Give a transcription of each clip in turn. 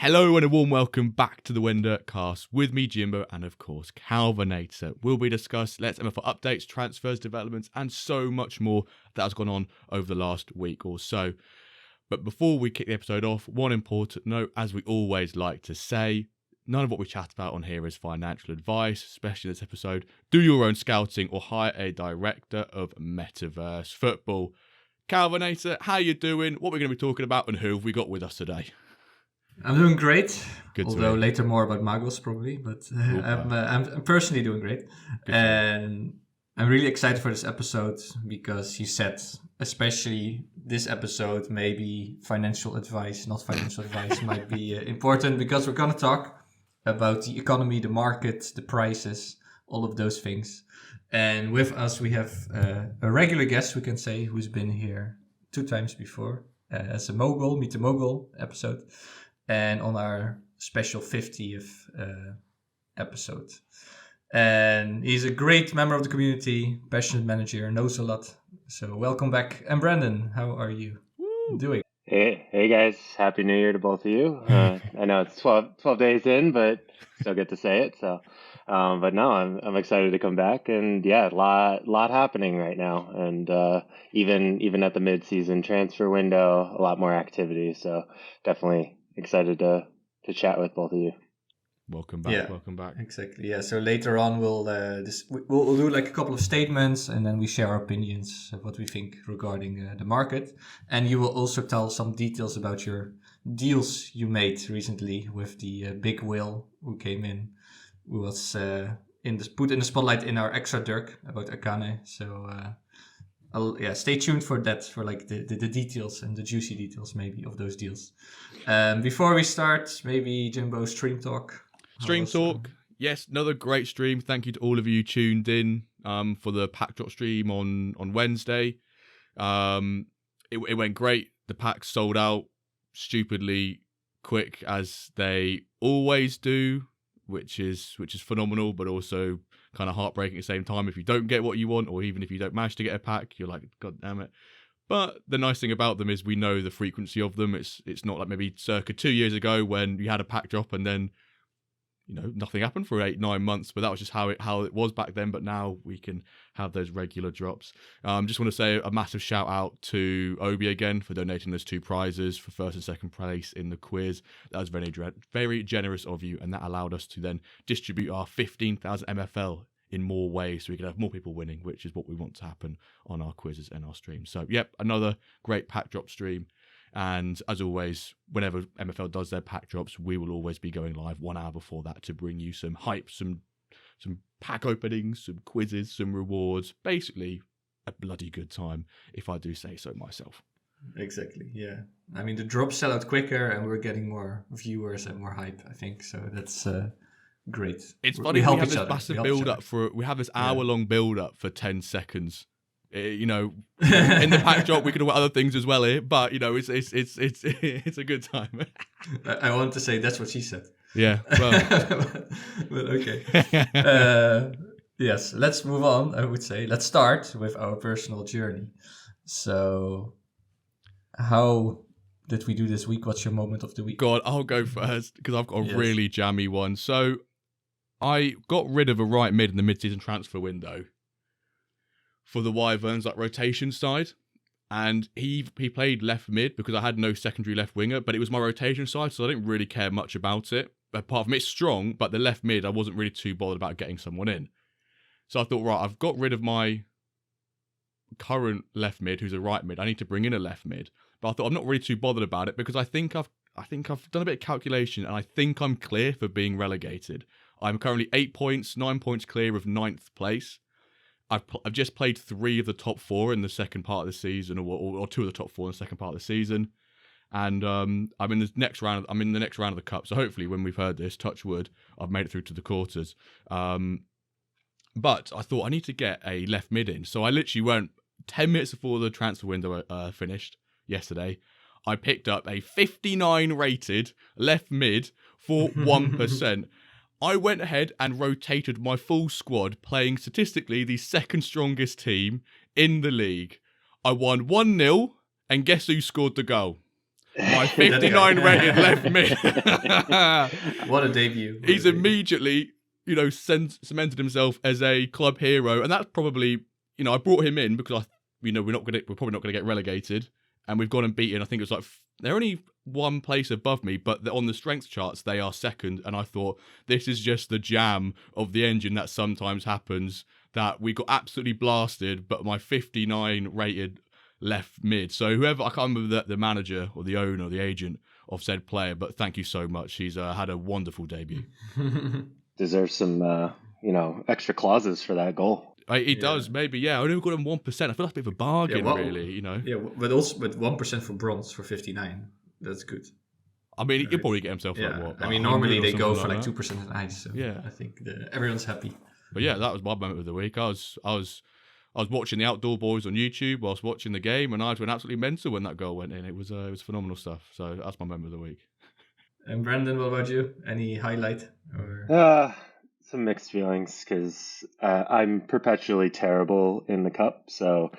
Hello and a warm welcome back to the WenDirk Cast with me, Jimbo, and of course, Calvinator. We'll be discussing Let's MFL updates, transfers, developments, and so much more that has gone on over the last week or so. But before we kick the episode off, one important note, as we always like to say, none of what we chat about on here is financial advice, especially this episode. Do your own scouting or hire a director of Metaverse football. Calvinator, how you doing? What we're going to be talking about and who have we got with us today? I'm doing great, Good to although hear. later more about Magos probably, but I'm personally doing great. And I'm really excited for this episode because you said, especially this episode, maybe financial advice, not financial advice, might be important because we're going to talk about the economy, the market, the prices, all of those things. And with us, we have a regular guest, we can say, who's been here 2 times before as a mogul, Meet the Mogul episode. And on our special 50th episode. And he's a great member of the community, passionate manager, knows a lot. So welcome back. And Brandon, how are you doing? Hey guys, Happy New Year to both of you. I know it's 12 days in, but still get to say it. So, but no, I'm excited to come back, and yeah, a lot happening right now, and even at the mid-season transfer window, a lot more activity. So definitely excited to chat with both of you. Welcome back. Yeah, welcome back. Exactly. Yeah. So later on, we'll do like a couple of statements, and then we share our opinions of what we think regarding the market. And you will also tell some details about your deals you made recently with the big whale who came in, who was put in the spotlight in our extra Dirk about Akane. So stay tuned for that, for like the details and the juicy details maybe of those deals. Before we start, maybe Jimbo, stream talk. Stream talk. Yes, another great stream. Thank you to all of you tuned in for the pack drop stream on Wednesday. It went great. The packs sold out stupidly quick, as they always do, which is phenomenal, but also kind of heartbreaking at the same time if you don't get what you want, or even if you don't manage to get a pack, you're like, God damn it. But the nice thing about them is we know the frequency of them. It's not like maybe circa 2 years ago when you had a pack drop and then nothing happened for 8-9 months, but that was just how it was back then. But now we can have those regular drops. Just want to say a massive shout out to Obi again for donating those 2 prizes for first and second place in the quiz. That was very generous of you, and that allowed us to then distribute our 15,000 MFL in more ways, so we can have more people winning, which is what we want to happen on our quizzes and our streams. So yep, another great pack drop stream. And as always, whenever MFL does their pack drops, we will always be going live 1 hour before that to bring you some hype, some pack openings, some quizzes, some rewards. Basically, a bloody good time, if I do say so myself. Exactly, yeah. I mean, the drops sell out quicker, and we're getting more viewers and more hype, I think. So that's great. It's funny, we have this massive build-up we have this hour-long build-up for 10 seconds. In the pack drop we could have other things as well here, but it's a good time. I want to say that's what she said. Yeah, well, but okay. Yes, let's move on. I would say let's start with our personal journey. So, how did we do this week? What's your moment of the week? God, I'll go first because I've got a really jammy one. So, I got rid of a right mid in the mid-season transfer window for the Wyverns, like rotation side, and he played left mid because I had no secondary left winger, but it was my rotation side, so I didn't really care much about it. Apart from it's strong, but the left mid, I wasn't really too bothered about getting someone in. So I thought, right, I've got rid of my current left mid, who's a right mid. I need to bring in a left mid, but I thought I'm not really too bothered about it because I think I've done a bit of calculation, and I think I'm clear for being relegated. I'm currently 8 points, 9 points clear of 9th place. I've just played 3 of the top 4 in the second part of the season, or 2 of the top 4 in the second part of the season, and I'm in the next round. I'm in the next round of the cup. So hopefully, when we've heard this, touch wood, I've made it through to the quarters. But I thought I need to get a left mid in, so I literally went 10 minutes before the transfer window finished yesterday. I picked up a 59 rated left mid for 1%. I went ahead and rotated my full squad, playing statistically the second strongest team in the league. I won 1-0, and guess who scored the goal? My 59 rated left mid. What a debut. He's immediately, cemented himself as a club hero. And that's probably, I brought him in because we're probably not going to get relegated. And we've gone and beaten, I think it was they're only one place above me, but on the strength charts, they are second. And I thought, this is just the jam of the engine that sometimes happens, that we got absolutely blasted, but my 59 rated left mid. So whoever, I can't remember the manager or the owner or the agent of said player, but thank you so much. He's had a wonderful debut. Deserves some, extra clauses for that goal. He does, maybe, yeah. I only got him 1%. I feel like a bit of a bargain, really, Yeah, but also with 1% for bronze for 59, that's good. I mean, he'll probably get himself normally they go for 2% in ice, so yeah. I think everyone's happy. But yeah, that was my moment of the week. I was watching the Outdoor Boys on YouTube whilst watching the game, and I went absolutely mental when that goal went in. It was phenomenal stuff. So that's my moment of the week. And Brandon, what about you? Any highlight? Some mixed feelings because I'm perpetually terrible in the cup. So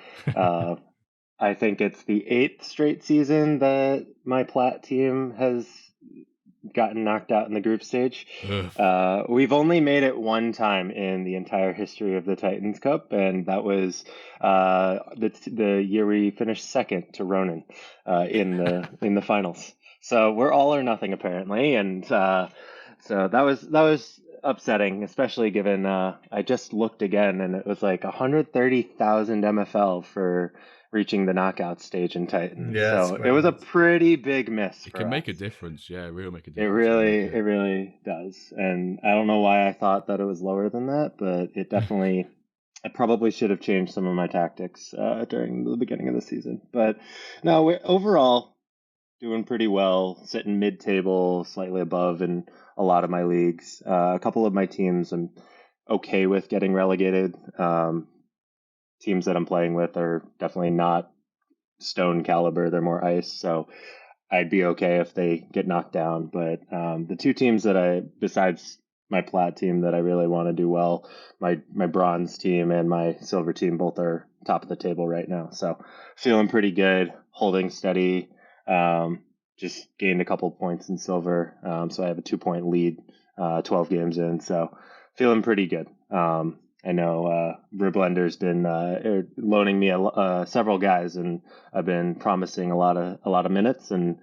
I think it's the 8th straight season that my Plat team has gotten knocked out in the group stage. We've only made it one time in the entire history of the Titans Cup, and that was the year we finished second to Ronin in the finals. So we're all or nothing apparently, and so that was upsetting, especially given I just looked again and it was 130,000 MFL for reaching the knockout stage in Titan. Yeah, so it was a pretty big miss. It can make a difference. Yeah, it will make a difference. It really does. And I don't know why I thought that it was lower than that, but it definitely, I probably should have changed some of my tactics during the beginning of the season. But no, we're overall doing pretty well, sitting mid-table, slightly above in a lot of my leagues. A couple of my teams I'm okay with getting relegated. Teams that I'm playing with are definitely not stone caliber. They're more ice. So I'd be okay if they get knocked down. But the two teams that besides my Plat team that I really want to do well, my bronze team and my silver team, both are top of the table right now. So feeling pretty good, holding steady. Just gained a couple points in silver. So I have a 2-point lead, 12 games in. So feeling pretty good. I know Verblender's been loaning me several guys, and I've been promising a lot of minutes, and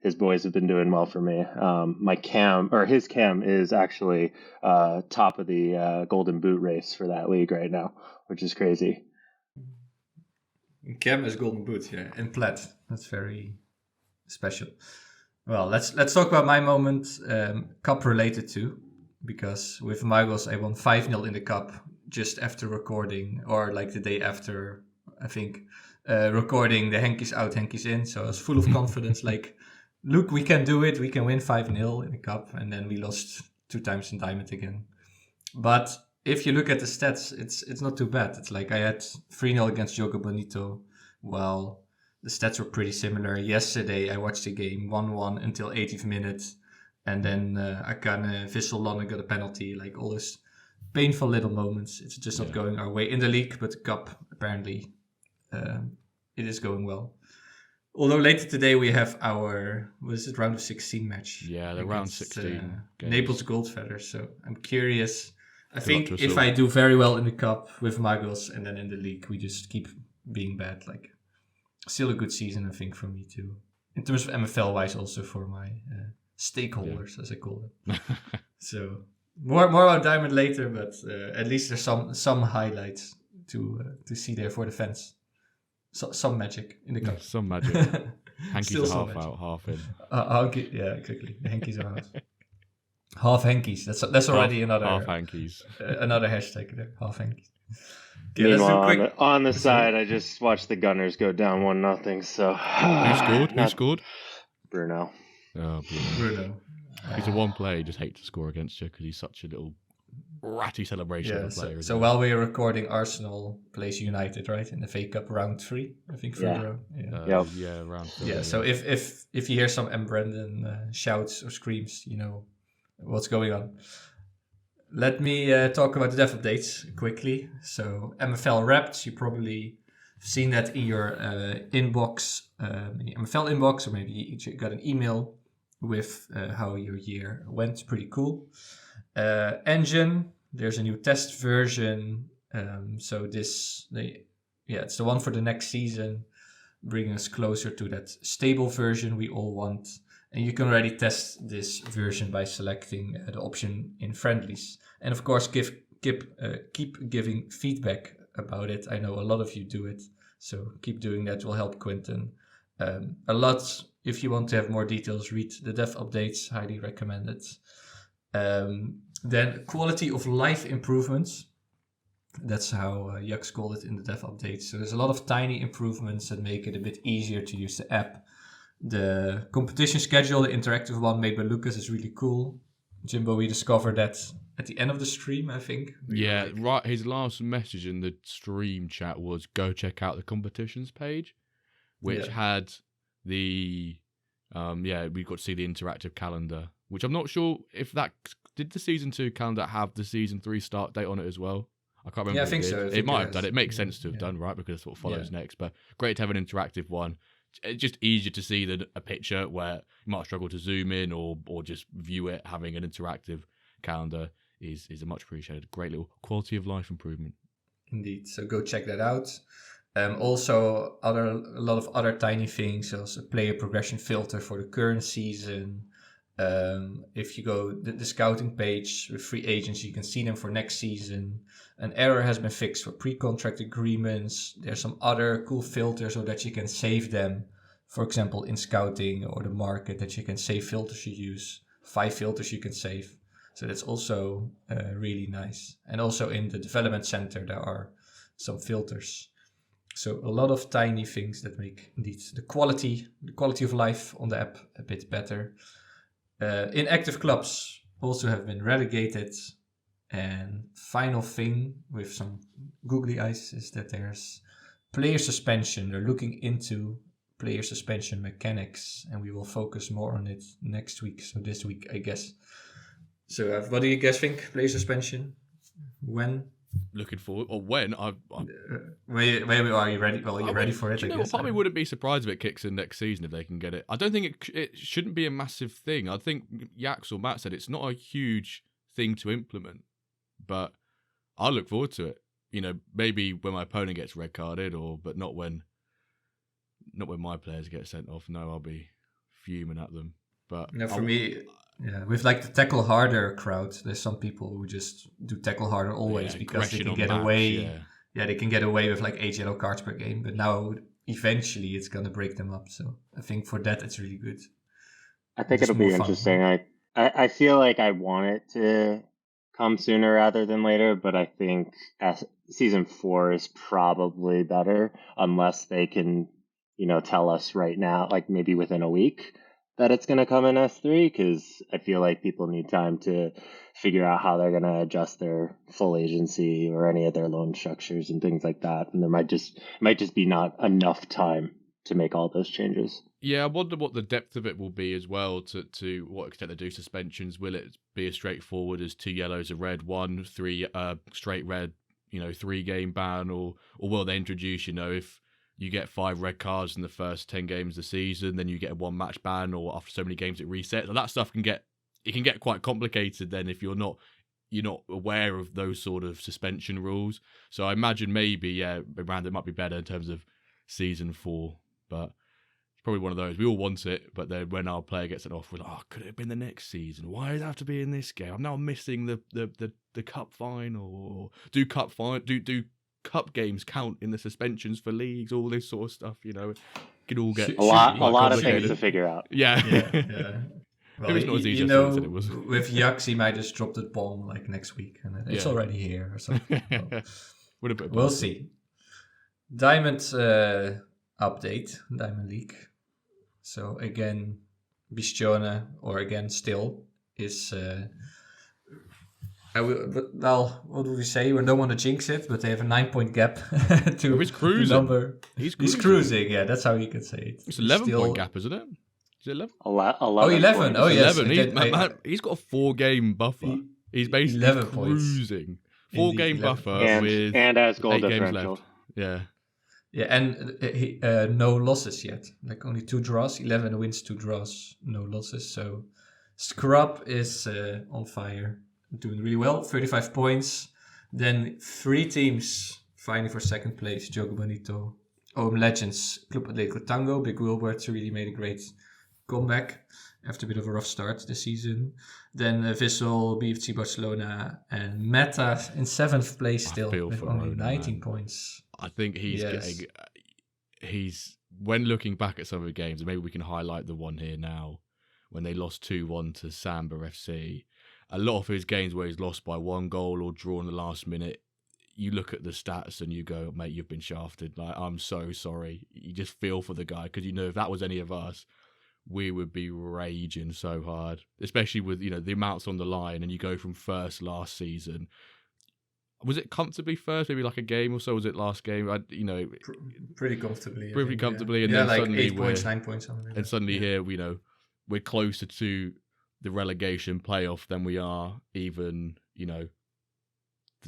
his boys have been doing well for me. His cam is actually top of the Golden Boot race for that league right now, which is crazy. Cam is Golden Boot, yeah, in Plat. That's very special. Well, let's talk about my moment, cup related too, because with Magos I won 5-0 in the cup just after recording, or the day after, I think, recording the Henkies out, Henkies in. So I was full of confidence, look, we can do it, we can win 5-0 in the cup, and then we lost 2 times in Diamond again. But if you look at the stats, it's not too bad. It's I had 3-0 against Jogo Bonito. Well, the stats were pretty similar. Yesterday, I watched the game 1-1 until 80th minute. And then Akane Visselon got a penalty. All those painful little moments. It's just not going our way in the league. But the cup, apparently, it is going well. Although later today, we have our, round of 16 match. Yeah, the round 16. Naples Goldfeather. So I'm curious. I think if I do very well in the cup with Magos and then in the league, we just keep being bad. Still a good season, I think, for me too. In terms of MFL wise, also for my stakeholders, as I call them. So more about Diamond later, but at least there's some highlights to see there for the fans. Some magic in the cup. Some magic. Hankies are half out, half in. Yeah, exactly. The Hankies are out. Half Hankies. That's already another half Hankies. Another hashtag there. Half Hankies. Okay, meanwhile, on the side, I just watched the Gunners go down 1-0. So Who scored? Bruno. Oh, Bruno. He's a one player. He just hates to score against you because he's such a little ratty celebration of a player. So while we're recording, Arsenal plays United, right, in the FA Cup round 3, I think. Round 3. Yeah. So if you hear some Embrandon shouts or screams, you know what's going on. Let me talk about the dev updates quickly. So MFL Wrapped, you probably seen that in your inbox, in your MFL inbox, or maybe you got an email with how your year went. Pretty cool. Engine, there's a new test version. So it's the one for the next season, bringing us closer to that stable version we all want. And you can already test this version by selecting the option in friendlies. And of course, keep giving feedback about it. I know a lot of you do it, so keep doing that. Will help Quentin a lot. If you want to have more details, read the dev updates. Highly recommend it. Then quality of life improvements. That's how Jux called it in the dev updates. So there's a lot of tiny improvements that make it a bit easier to use the app. The competition schedule, the interactive one made by Lucas, is really cool. Jimbo, we discovered that at the end of the stream, I think. Yeah, right. His last message in the stream chat was go check out the competitions page, which had the, we got to see the interactive calendar, which I'm not sure if that, did the season 2 calendar have the season 3 start date on it as well? I can't remember. Yeah, I think so. It might have done. It makes sense to have done, right? Because it's what follows next. But great to have an interactive one. It's just easier to see than a picture where you might struggle to zoom in or just view it. Having an interactive calendar is a much appreciated, great little quality of life improvement. Indeed. So go check that out. Also, a lot of other tiny things. Also, player progression filter for the current season. If you go the scouting page with free agents, you can see them for next season. An error has been fixed for pre-contract agreements. There's some other cool filters so that you can save them. For example, in scouting or the market, that you can save filters you use. 5 filters you can save. So that's also really nice. And also in the development center, there are some filters. So a lot of tiny things that make indeed the quality of life on the app a bit better. Inactive clubs also have been relegated. And final thing with some googly eyes is that there's player suspension. They're looking into player suspension mechanics, and we will focus more on it next week. So this week, I guess. So what do you guys think? Player suspension? When? Looking forward, or when? Wait, are you ready? Well, you're ready for it. You know, part of me wouldn't be surprised if it kicks in next season if they can get it. I don't think it shouldn't be a massive thing. I think Yax or Matt said it's not a huge thing to implement, but I look forward to it. You know, maybe when my opponent gets red carded, but not when my players get sent off. No, I'll be fuming at them. But no, for me. Yeah, with like the tackle harder crowd, there's some people who just do tackle harder always because they can get away. Yeah, they can get away with like 8 yellow cards per game. But now, eventually, it's gonna break them up. So I think for that, it's really good. I think it'll be interesting. I feel like I want it to come sooner rather than later, but I think season 4 is probably better unless they can, tell us right now, like maybe within a week, that it's going to come in S3, because I feel like people need time to figure out how they're going to adjust their full agency or any of their loan structures and things like that. And there might just be not enough time to make all those changes. Yeah, I wonder what the depth of it will be as well, to what extent they do suspensions. Will it be as straightforward as 2 yellows, a red, 1, 3 straight red, 3-game ban, or will they introduce, if you get 5 red cards in the first 10 games of the season, then you get a 1-match ban, or after so many games it resets. And that stuff can get quite complicated then if you're not aware of those sort of suspension rules. So I imagine maybe, around it might be better in terms of season 4, but it's probably one of those. We all want it, but then when our player gets it off, we're like, could it have been the next season? Why does it have to be in this game? I'm now missing the cup final, or do cup games count in the suspensions for leagues? All this sort of stuff, it could all get a lot of things to figure out. Yeah. Well, it's not as easy as I thought it was. With Jax, he might just drop the bomb like next week, and it's already here or something. We'll see. Diamond update, Diamond League. So again, Bistione, or again Still, is. What do we say? We don't want to jinx it, but they have a 9-point gap to he's cruising. The number. He's cruising. Yeah, that's how you can say it. It's 11-point gap, isn't it? Is it 11? 11. Oh, yes. 11. He's got a 4-game buffer. He's basically cruising. 4-game buffer and as goal 8 games differential. left. Yeah. Yeah, and no losses yet. Like only 2 draws, 11 wins, 2 draws, no losses. So Scrub is on fire, doing really well, 35 points. Then 3 teams fighting for second place: Jogo Bonito, OM Legends, Club Atletico Tango. Big Wilbert really made a great comeback after a bit of a rough start this season. Then Vissel, BFC Barcelona, and Meta in 7th place still with only Rona, 19 man. points. I think he's getting. When looking back at some of the games, and maybe we can highlight the one here now, when they lost 2-1 to Samba FC. A lot of his games where he's lost by 1 goal or drawn the last minute, you look at the stats and you go, mate, you've been shafted. Like, I'm so sorry. You just feel for the guy, because you know if that was any of us, we would be raging so hard, especially with the amounts on the line, and you go from first last season. Was it comfortably first? Maybe like a game or so. Was it last game? Pretty comfortably. Pretty comfortably, and then like suddenly 8 points, 9 points, something like and suddenly here we're closer to the relegation playoff than we are even the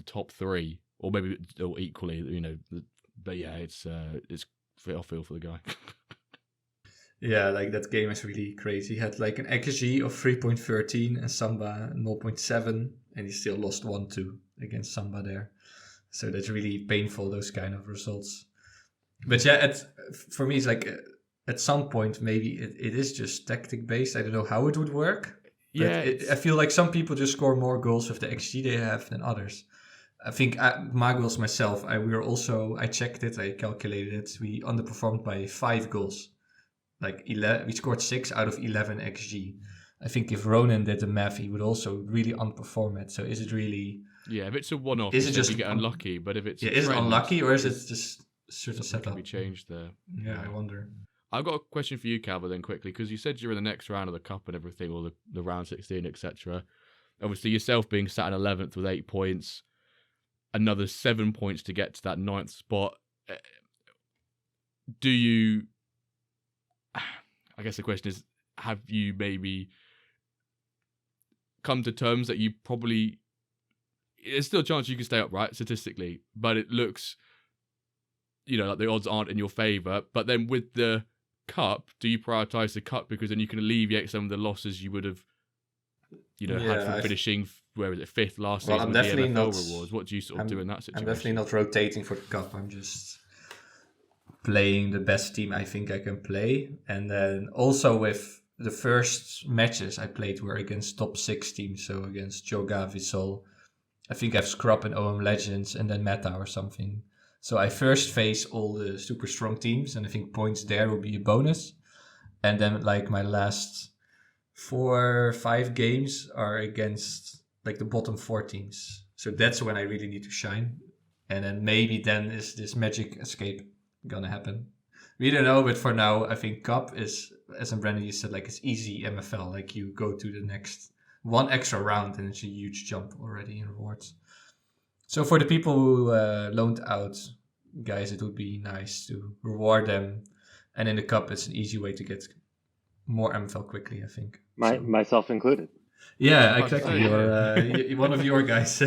top 3, or maybe or equally. But yeah, it's I feel for the guy. Yeah, like that game is really crazy. He had like an XG of 3.13 and Samba 0.7, and he still lost 1-2 against Samba there. So that's really painful, those kind of results. But yeah, for me, it's like at some point, maybe it is just tactic based. I don't know how it would work. Yeah, I feel like some people just score more goals with the XG they have than others. I think my goals myself, I checked it, I calculated it. We underperformed by 5 goals. Like 11, we scored 6 out of 11 XG. I think if Ronan did the math, he would also really underperform it. So is it really? Yeah, if it's a one-off, is it just you get unlucky? But if it's is it unlucky, or is it just certain setup? Can be changed there. Yeah, I wonder. I've got a question for you, Calvin, then quickly, because you said you're in the next round of the cup and everything, or the round 16, etc. Obviously, yourself being sat in 11th with 8 points, another 7 points to get to that 9th spot. Do you? I guess the question is, have you maybe come to terms that you probably... There's still a chance you can stay up, right, statistically, but it looks, like the odds aren't in your favour. But then with the cup, do you prioritise the cup, because then you can alleviate some of the losses you would have, had from finishing, where is it, 5th last season with the MFL rewards? What do you sort of do in that situation? I'm definitely not rotating for the cup. I'm just playing the best team I think I can play. And then also with the first matches I played were against top 6 teams, so against Joga, Vissel. I think I have Scrub and OM Legends and then Meta or something. So I first face all the super strong teams, and I think points there will be a bonus. And then like my last 4 or 5 games are against like the bottom 4 teams. So that's when I really need to shine. And then maybe then is this magic escape gonna happen. We don't know, but for now, I think Cup is, as Embrandon, you said, like it's easy MFL. Like you go to the next one extra round and it's a huge jump already in rewards. So for the people who loaned out, guys, it would be nice to reward them. And in the Cup, it's an easy way to get more MFL quickly, I think. Myself included. Yeah, exactly. You're one of your guys.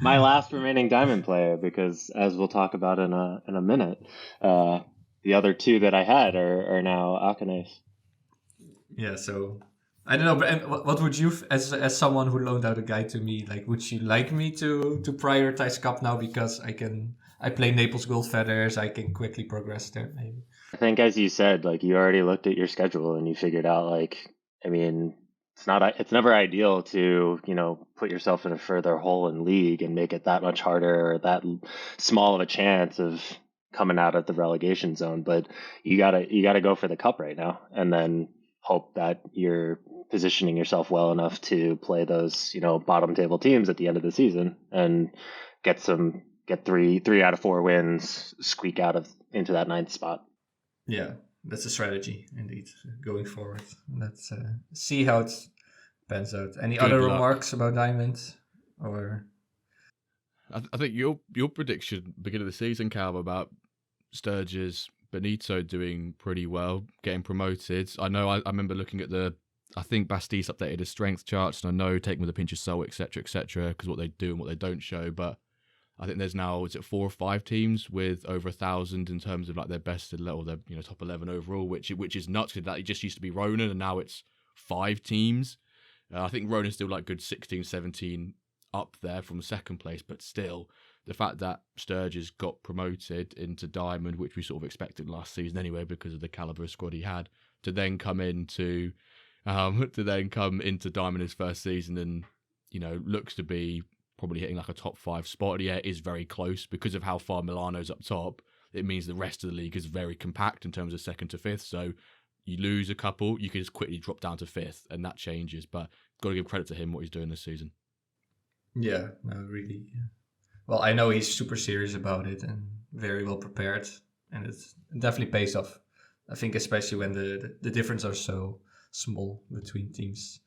My last remaining diamond player, because as we'll talk about in a minute, the other 2 that I had are now Akanes. Yeah, so I don't know, but what would you, as someone who loaned out a guy to me, like, would you like me to prioritize Cup now, because I play Naples Gold Feathers, I can quickly progress there, maybe. I think, as you said, like you already looked at your schedule and you figured out, like, I mean, it's never ideal to, put yourself in a further hole in league and make it that much harder or that small of a chance of coming out at the relegation zone. But you gotta go for the cup right now, and then hope that you're positioning yourself well enough to play those, bottom table teams at the end of the season and get 3 out of 4 wins, squeak out into that 9th spot. Yeah, that's a strategy indeed going forward. Let's see how it pans out. Any other remarks about Diamond, or? I think your prediction beginning of the season, Cal, about Sturgis, Benito doing pretty well, getting promoted. I know I remember looking at I think Bastiste updated his strength charts, and I know taking with a pinch of salt, etc., because what they do and what they don't show. But I think there's now, is it 4 or 5 teams with over 1,000 in terms of like their best or their top 11 overall, which is nuts. That it just used to be Ronan, and now it's 5 teams. I think Ronan's still like good 16, 17 up there from second place, but still the fact that Sturgis got promoted into Diamond, which we sort of expected last season anyway because of the caliber of squad he had, to then come into Diamond his first season and looks to be probably hitting like a top 5 spot. Yeah, it is very close because of how far Milano's up top. It means the rest of the league is very compact in terms of 2nd to 5th. So you lose a couple, you can just quickly drop down to 5th, and that changes. But got to give credit to him what he's doing this season. Yeah, no, really. Yeah. Well, I know he's super serious about it and very well prepared, and it definitely pays off. I think especially when the difference are so small between teams.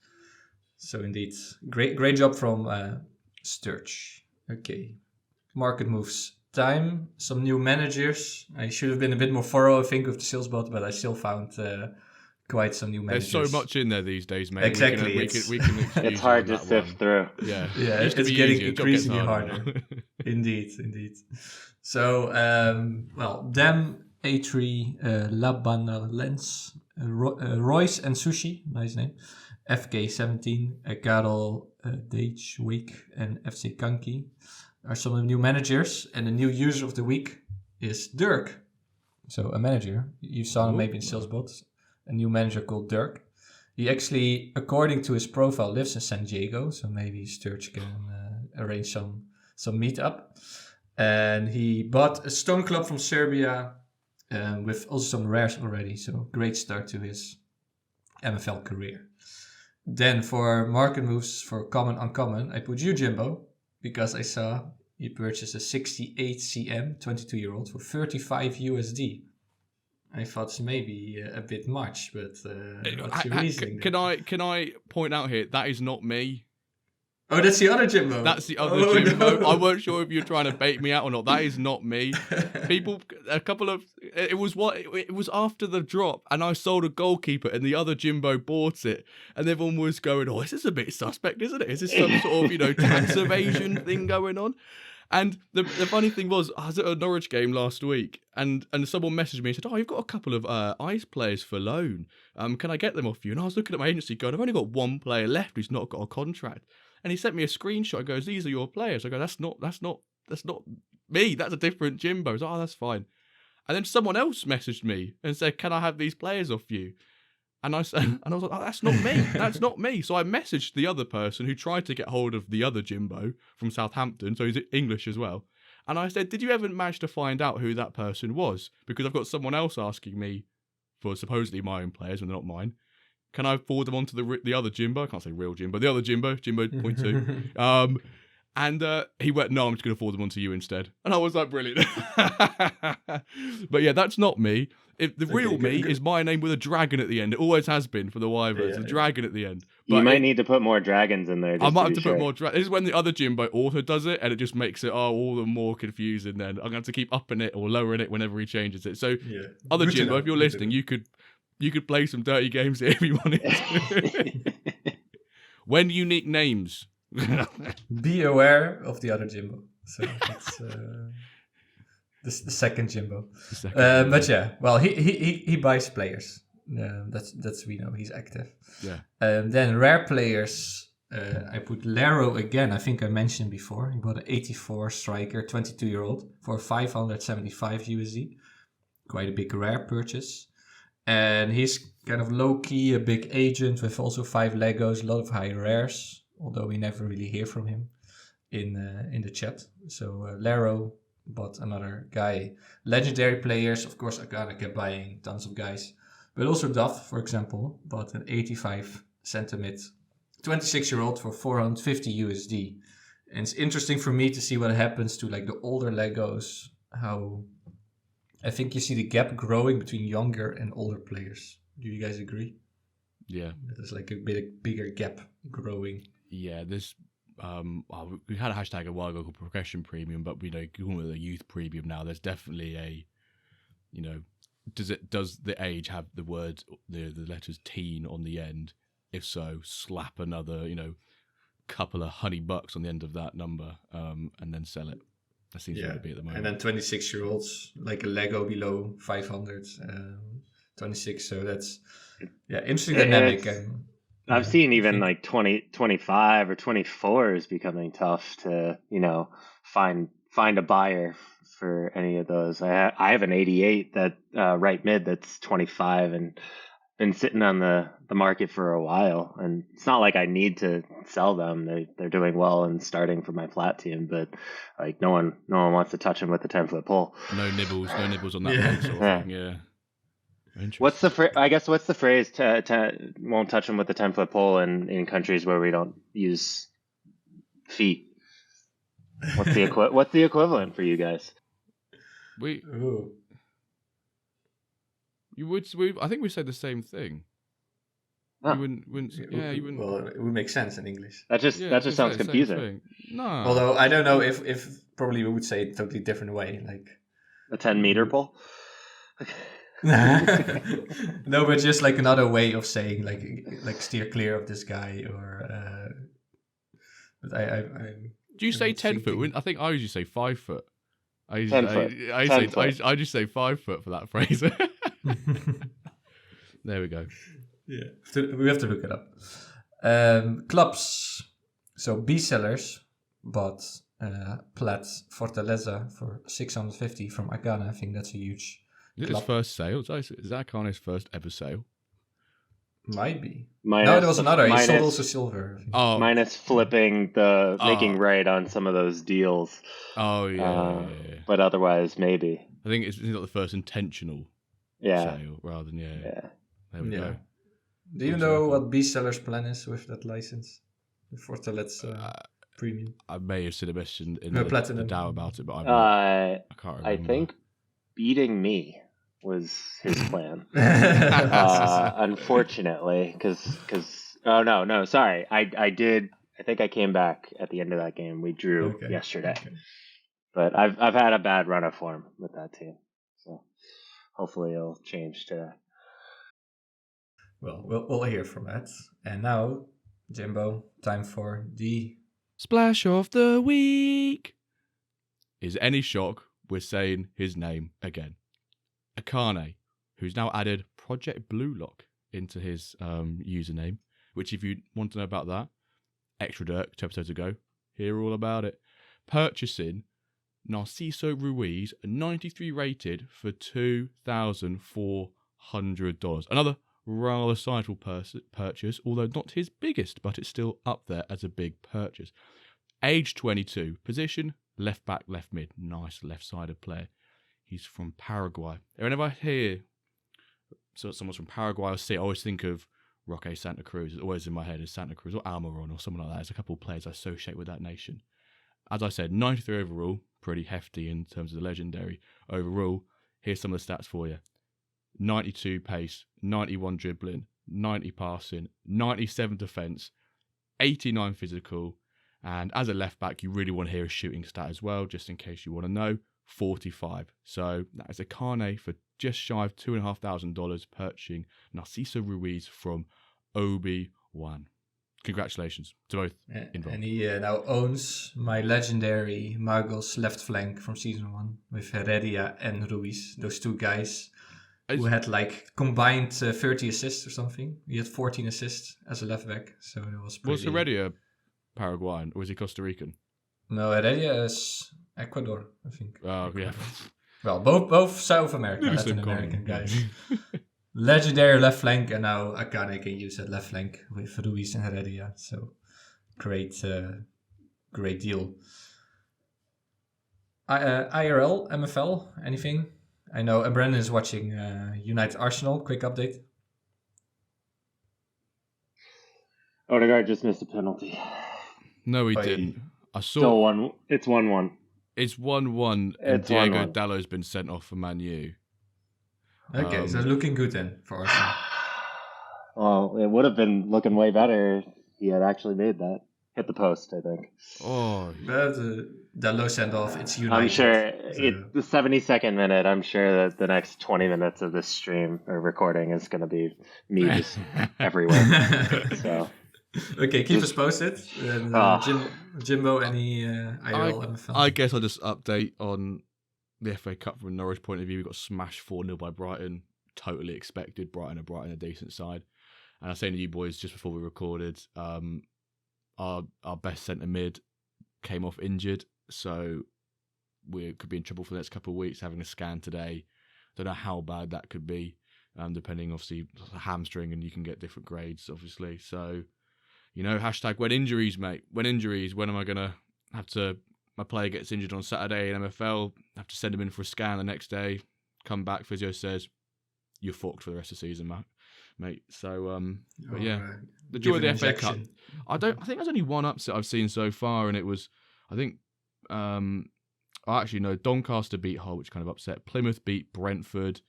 So indeed, great job from Sturge. Okay, market moves time. Some new managers. I should have been a bit more thorough, I think, with the sales bot, but I still found quite some new managers. There's so much in there these days, mate. Exactly. We can it's hard to sift through. Yeah, it's getting increasingly harder. Indeed. So, Dem, A3, Labana Lens, Royce and Sushi, nice name. FK17, Karel, Dage, Week, and FC Kanki are some of the new managers. And the new user of the week is Dirk. So a manager. You saw him maybe in Salesbot. A new manager called Dirk. He actually, according to his profile, lives in San Diego. So maybe Sturge can arrange some meetup. And he bought a Stone Club from Serbia with also some rares already. So great start to his MFL career. Then for market moves for common, uncommon, I put you, Jimbo, because I saw you purchased a 68 CM, 22-year-old, for 35 USD. I thought it's maybe a bit much, but what's your reasoning? Can I point out here, that is not me. Oh, that's the other Jimbo. That's the other Jimbo. No. I weren't sure if you're trying to bait me out or not. That is not me. It was after the drop, and I sold a goalkeeper, and the other Jimbo bought it, and everyone was going, "Oh, this is a bit suspect, isn't it? Is this some sort of tax evasion thing going on?" And the funny thing was, I was at a Norwich game last week, and someone messaged me and said, "Oh, you've got a couple of ICE players for loan. Can I get them off you?" And I was looking at my agency going, "I've only got one player left who's not got a contract." And he sent me a screenshot. He goes, "These are your players." I go, "That's not me. That's a different Jimbo." He's like, "Oh, that's fine." And then someone else messaged me and said, "Can I have these players off you?" And I said, and I was like, "Oh, that's not me. That's not me." So I messaged the other person who tried to get hold of the other Jimbo from Southampton. So he's English as well. And I said, "Did you ever manage to find out who that person was? Because I've got someone else asking me for supposedly my own players when they're not mine. Can I forward them on to the other Jimbo?" I can't say real Jimbo. The other Jimbo 0.2. And he went, "No, I'm just going to forward them on to you instead." And I was like, brilliant. But yeah, that's not me. The real me is my name with a dragon at the end. It always has been for the Wyverns, a dragon at the end. But you might need to put more dragons in there. I might have to put more dragons. This is when the other Jimbo author does it, and it just makes it all the more confusing then. I'm going to have to keep upping it or lowering it whenever he changes it. So other Jimbo, if you're listening, you could play some dirty games here if you wanted to. When unique names. Be aware of the other Jimbo. So that's the second Jimbo. But yeah, well, he buys players. That's we know he's active. Yeah. Then rare players. I put Lero again. I think I mentioned before. He bought an 84 striker, 22-year-old for 575 USD. Quite a big rare purchase. And he's kind of low-key a big agent with also 5 Legos, a lot of high rares, although we never really hear from him in the chat. So Lero bought another guy. Legendary players, of course, Akana kept buying tons of guys. But also Duff, for example, bought an 85 centimid 26-year-old for 450 USD. And it's interesting for me to see what happens to like the older Legos, how I think you see the gap growing between younger and older players. Do you guys agree? Yeah. There's like a bigger gap growing. Yeah, there's we had a hashtag a while ago called progression premium, but we know calling it a youth premium now. There's definitely a, does the age have the word the letters teen on the end? If so, slap another couple of $100 on the end of that number, and then sell it. That seems to be at the moment. And then 26-year-olds, like a Lego below 500, 26. So that's interesting dynamic. I've seen even like 25 or 24 is becoming tough to, find a buyer for any of those. I have an 88 that right mid that's 25 and been sitting on the market for a while, and it's not like I need to sell them. They're doing well and starting for my flat team, but like no one wants to touch them with the 10-foot pole. No nibbles on that sort of thing. Yeah. What's the phrase? To won't touch them with the 10-foot pole in countries where we don't use feet. What's the equivalent for you guys? I think we said the same thing. Huh. You wouldn't. Yeah, you wouldn't. Well, it would make sense in English. That just sounds confusing. No. Although I don't know if probably we would say it a totally different way, like a 10-meter pole. No, but just like another way of saying like steer clear of this guy or. But I do you say 10 foot? I think I usually say 5 foot. 10 foot. I just say 5 foot for that phrase. There we go. Yeah, we have to look it up. Clubs. So B sellers bought Plat Fortaleza for 650 from Agana. I think that's a huge. Is it his first sale? Is that Akane's first ever sale? Might be. No, there was another. He sold also silver. Minus flipping making right on some of those deals. Oh yeah. But otherwise, maybe. I think it's not the first intentional sale rather than There we go. Do you know what B seller's plan is with that license? The Fortaleza premium. I may have seen a message in the DAO about it, but I can't remember. I think beating me was his plan. Unfortunately, because sorry, I did. I think I came back at the end of that game. We drew yesterday, but I've had a bad run of form with that team, so hopefully it'll change today. Well, we'll hear from that. And now, Jimbo, time for the Splash of the Week. Is it any shock we're saying his name again? Akane, who's now added Project Blue Lock into his username, which if you want to know about that, Extra Dirk 2 episodes ago, hear all about it. Purchasing Narciso Ruiz, 93 rated for $2,400. Another rather sizable purchase, although not his biggest, but it's still up there as a big purchase. Age 22, position left back, left mid, nice left-sided player. He's from Paraguay. Whenever I hear someone's from Paraguay, I always think of Roque Santa Cruz. It's always in my head is Santa Cruz or Almiron or someone like that. There's a couple of players I associate with that nation. As I said, 93 overall, pretty hefty in terms of the legendary overall. Here's some of the stats for you. 92 pace, 91 dribbling, 90 passing, 97 defence, 89 physical, and as a left back, you really want to hear a shooting stat as well, just in case you want to know, 45. So that is Akane for just shy of $2,500 purchasing Narciso Ruiz from Obi-Wan. Congratulations to both involved. And he now owns my legendary Margos left flank from season 1 with Heredia and Ruiz, those two guys. Who had like combined 30 assists or something. He had 14 assists as a left back, so it was pretty... Was Heredia Paraguayan or was he Costa Rican? No, Heredia is Ecuador, I think. Oh, yeah. Well, both South America, Latin American guys. Legendary left flank, and now Akane can use that left flank with Ruiz and Heredia. So great deal. IRL, MFL, anything? I know Embrandon is watching United Arsenal. Quick update. Odegaard just missed a penalty. No, he didn't. I saw. Still 1. It's 1-1. It's 1-1, and Diego Dallo's been sent off for Man U. Okay, so it's looking good then for Arsenal. Well, it would have been looking way better if he had actually made that. Hit the post, I think. Oh, but Dallo sent off. It's United. I'm sure the 72nd minute. I'm sure that the next 20 minutes of this stream or recording is going to be me just everywhere. So Okay, keep us posted. And Jimbo, any IRL MFL? I guess I'll just update on the FA Cup from a Norwich point of view. We got smashed 4-0 by Brighton. Totally expected. Brighton a decent side. And I was saying to you boys just before we recorded, our best centre mid came off injured, so we could be in trouble for the next couple of weeks. Having a scan today, don't know how bad that could be, depending obviously hamstring, and you can get different grades obviously. So, hashtag when injuries, mate. When injuries. When am I gonna have to? My player gets injured on Saturday in MFL. Have to send him in for a scan the next day. Come back, physio says you're fucked for the rest of the season, mate. So, but yeah, the joy of the FA Cup. I think there's only one upset I've seen so far, and it was, I think, actually no, Doncaster beat Hull, which kind of upset. Plymouth beat Brentford.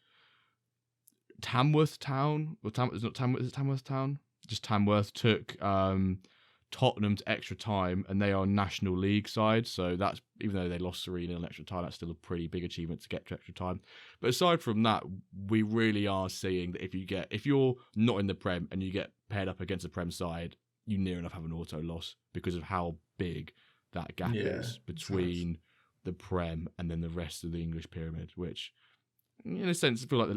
Tamworth Town, or is it Tamworth Town? Just Tamworth took Tottenham to extra time, and they are National League side, so that's, even though they lost 3-0 in extra time, that's still a pretty big achievement to get to extra time. But aside from that, we really are seeing that if you're not in the Prem and you get paired up against a Prem side, you near enough have an auto loss because of how big that gap is between the Prem and then the rest of the English pyramid, which in a sense I feel like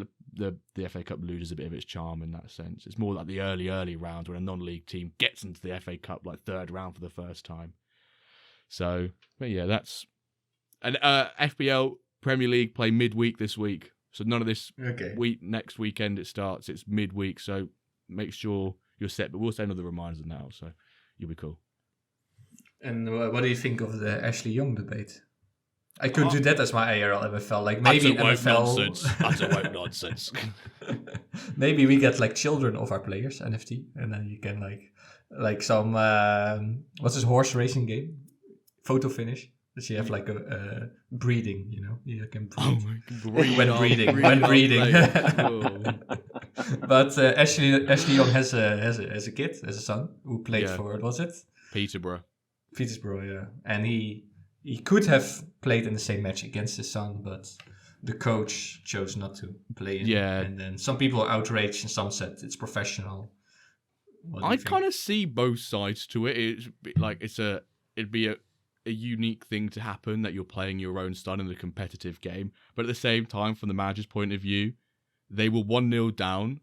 the FA Cup loses a bit of its charm in that sense. It's more like the early rounds when a non-league team gets into the FA Cup, like third round for the first time. So, but yeah, that's... And FPL Premier League play midweek this week, so none of this week. Next weekend it starts. It's midweek, so make sure you're set. But we'll send all the reminders now, so you'll be cool. And what do you think of the Ashley Young debate? I could do that as my ARL MFL. Like maybe MFL. That's a woke nonsense. Maybe we get like children of our players NFT, and then you can like some what's this horse racing game? Photo finish. That you have like a breeding, you can breed. When breeding. But Ashley Young has a kid, has a son who played for, what was it? Peterborough, yeah, and he could have played in the same match against his son, but the coach chose not to play in. Yeah. And then some people are outraged and some said it's professional. I kind of see both sides to it. It'd be a unique thing to happen that you're playing your own son in a competitive game. But at the same time, from the manager's point of view, they were 1-0 down.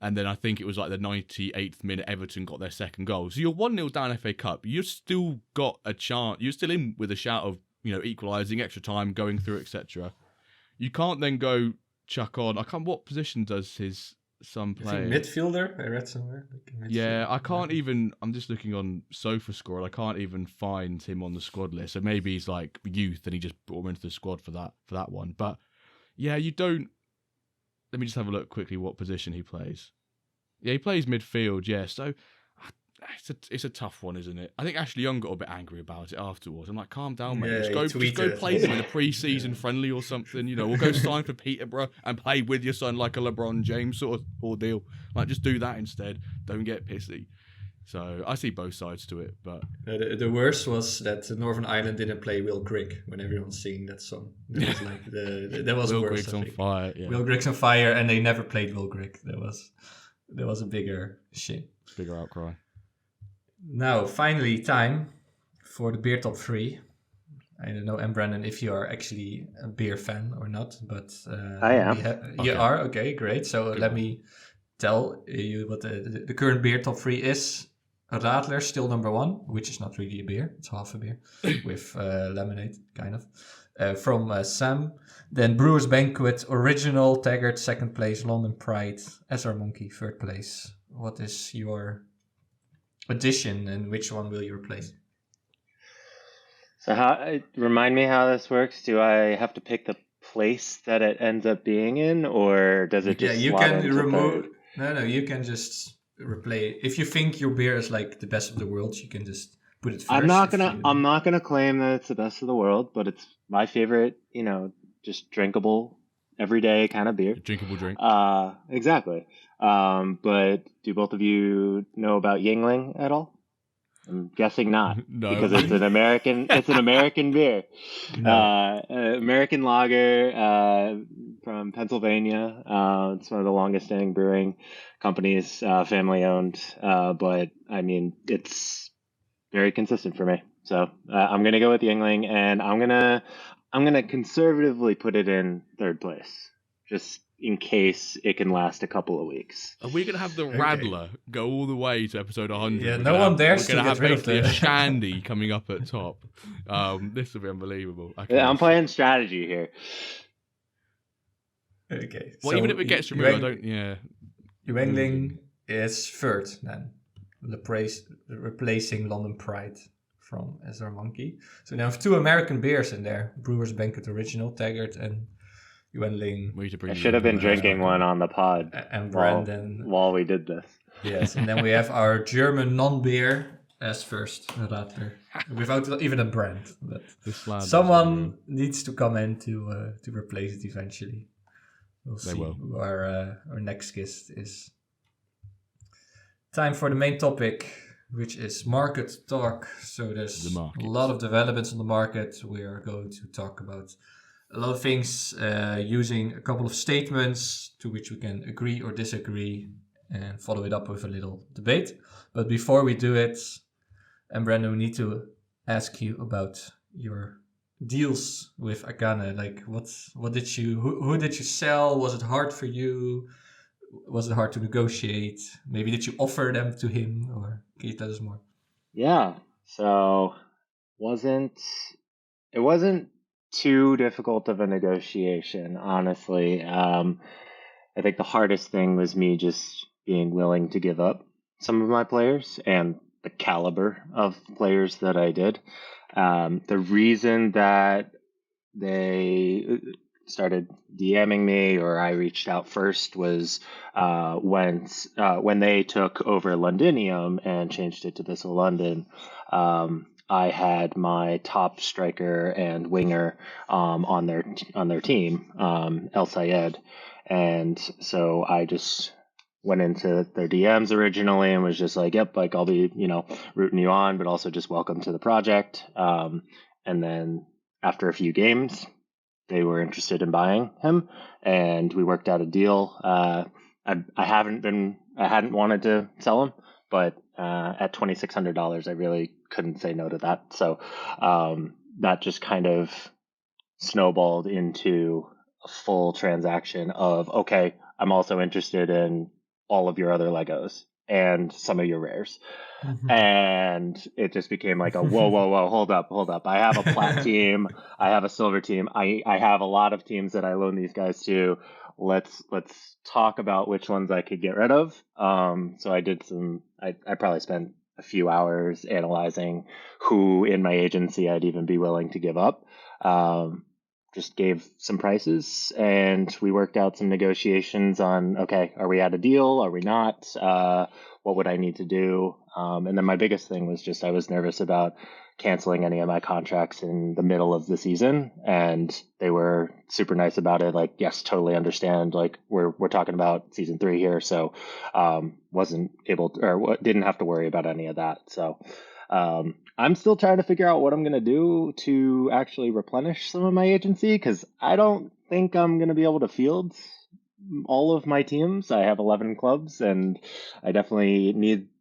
And then I think it was like the 98th minute, Everton got their second goal. So you're 1-0 down FA Cup. You've still got a chance. You're still in with a shout of, equalising, extra time, going through, etc. You can't then go chuck on. What position does his son play? I think midfielder, I read somewhere. Yeah, I can't even, I'm just looking on SofaScore, I can't even find him on the squad list. So maybe he's like youth and he just brought him into the squad for that one. But yeah, you don't, let me just have a look quickly what position he plays. Yeah, he plays midfield, yeah. So it's a tough one, isn't it? I think Ashley Young got a bit angry about it afterwards. I'm like, calm down, mate. Yeah, just go play him in a pre-season friendly or something. We'll go sign for Peterborough and play with your son like a LeBron James sort of ordeal. Like, just do that instead. Don't get pissy. So I see both sides to it, but the worst was that Northern Ireland didn't play Will Grigg when everyone's singing that song. That was like that was Will worse. Grigg's on fire. Yeah. Will Grigg's on fire, and they never played Will Grigg. There was a bigger shame. Bigger outcry. Now, finally, time for the beer top 3. I don't know, Embrandon, if you are actually a beer fan or not, but I am. You are? Okay, great. So let me tell you what the current beer top 3 is. Radler, still number 1, which is not really a beer. It's half a beer with lemonade, kind of. From Sam. Then Brewer's Banquet, Original, Taggart, 2nd place. London Pride, SR Monkey, 3rd place. What is your addition and which one will you replace? So remind me how this works. Do I have to pick the place that it ends up being in, or does it just you can remove... No, you can just replay. If you think your beer is like the best of the world, you can just put it first. I'm not gonna claim that it's the best of the world, but it's my favorite, just drinkable, everyday kind of beer. Drinkable drink. Exactly. But do both of you know about Yingling at all? I'm guessing not, No. because it's an American beer. No. American lager from Pennsylvania. It's one of the longest standing brewing companies, family owned. But I mean, it's very consistent for me. So I'm gonna go with Yingling, and I'm gonna conservatively put it in third place, just in case it can last a couple of weeks. Are we going to have the Radler go all the way to episode 100? Yeah, no one dares We're going to have get rid of basically the- a Shandy coming up at top. This will be unbelievable. Okay. I'm playing strategy here. Okay. Well, so even if it gets removed, I don't. Yeah. Yuengling is third then, replacing London Pride from SR Monkey. So now we have 2 American beers in there: Brewer's Banquet Original, Taggart, and Yuengling. I should have been drinking one on the pod and Brandon while we did this. Yes, and then we have our German non-beer as first, Radler, without even a brand. But someone needs to come in to replace it eventually. We'll see who our next guest is. Time for the main topic, which is market talk. So there's a lot of developments on the market. We are going to talk about a lot of things using a couple of statements to which we can agree or disagree and follow it up with a little debate. But before we do it, Embrandon, we need to ask you about your deals with Akane. Like, what did you, who did you sell? Was it hard for you? Was it hard to negotiate? Maybe did you offer them to him, or can you tell us more? Yeah, so it wasn't too difficult of a negotiation, honestly. I think the hardest thing was me just being willing to give up some of my players and the caliber of players that I did. The reason that they started DMing me, or I reached out first, was when they took over Londinium and changed it to Bissell London. I had my top striker and winger on their team, El Sayed, and so I just went into their DMs originally and was just like, "Yep, like I'll be rooting you on, but also just welcome to the project." And then after a few games, they were interested in buying him, and we worked out a deal. I hadn't wanted to sell him, but at $2,600, I really couldn't say no to that. So that just kind of snowballed into a full transaction of, okay, I'm also interested in all of your other Legos and some of your rares. And it just became like a whoa, hold up. I have a plat team, I have a silver team, I have a lot of teams that I loan these guys to. Let's talk about which ones I could get rid of. So I did I probably spent a few hours analyzing who in my agency I'd even be willing to give up. Just gave some prices, and we worked out some negotiations on, okay, are we at a deal? Are we not? What would I need to do? And then my biggest thing was just I was nervous about canceling any of my contracts in the middle of the season, and they were super nice about it. Like, yes, totally understand. Like, we're talking about season 3 here, so wasn't able to, or didn't have to worry about any of that. So I'm still trying to figure out what I'm going to do to actually replenish some of my agency, because I don't think I'm going to be able to field all of my teams. I have 11 clubs, and I definitely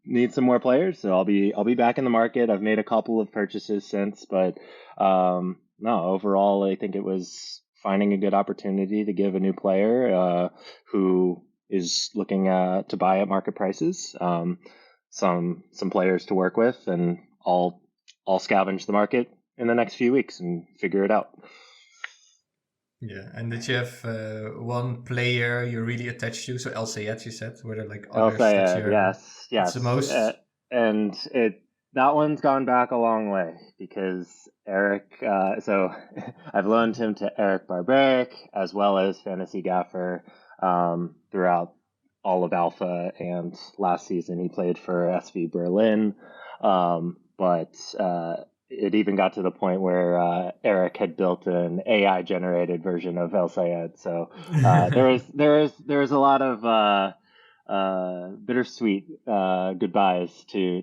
need some more players. So I'll be back in the market. I've made a couple of purchases since, but no, overall, I think it was finding a good opportunity to give a new player who is looking to buy at market prices, some players to work with, and I'll scavenge the market in the next few weeks and figure it out. Yeah, and did you have one player you're really attached to? So El Sayed, you said, were there like others that you're... Yes. The most? And that one's gone back a long way, because Eric, so I've loaned him to Eric Barbaric as well as Fantasy Gaffer throughout all of Alpha, and last season he played for SV Berlin. But it even got to the point where Eric had built an AI generated version of El Sayed. So there was a lot of bittersweet goodbyes to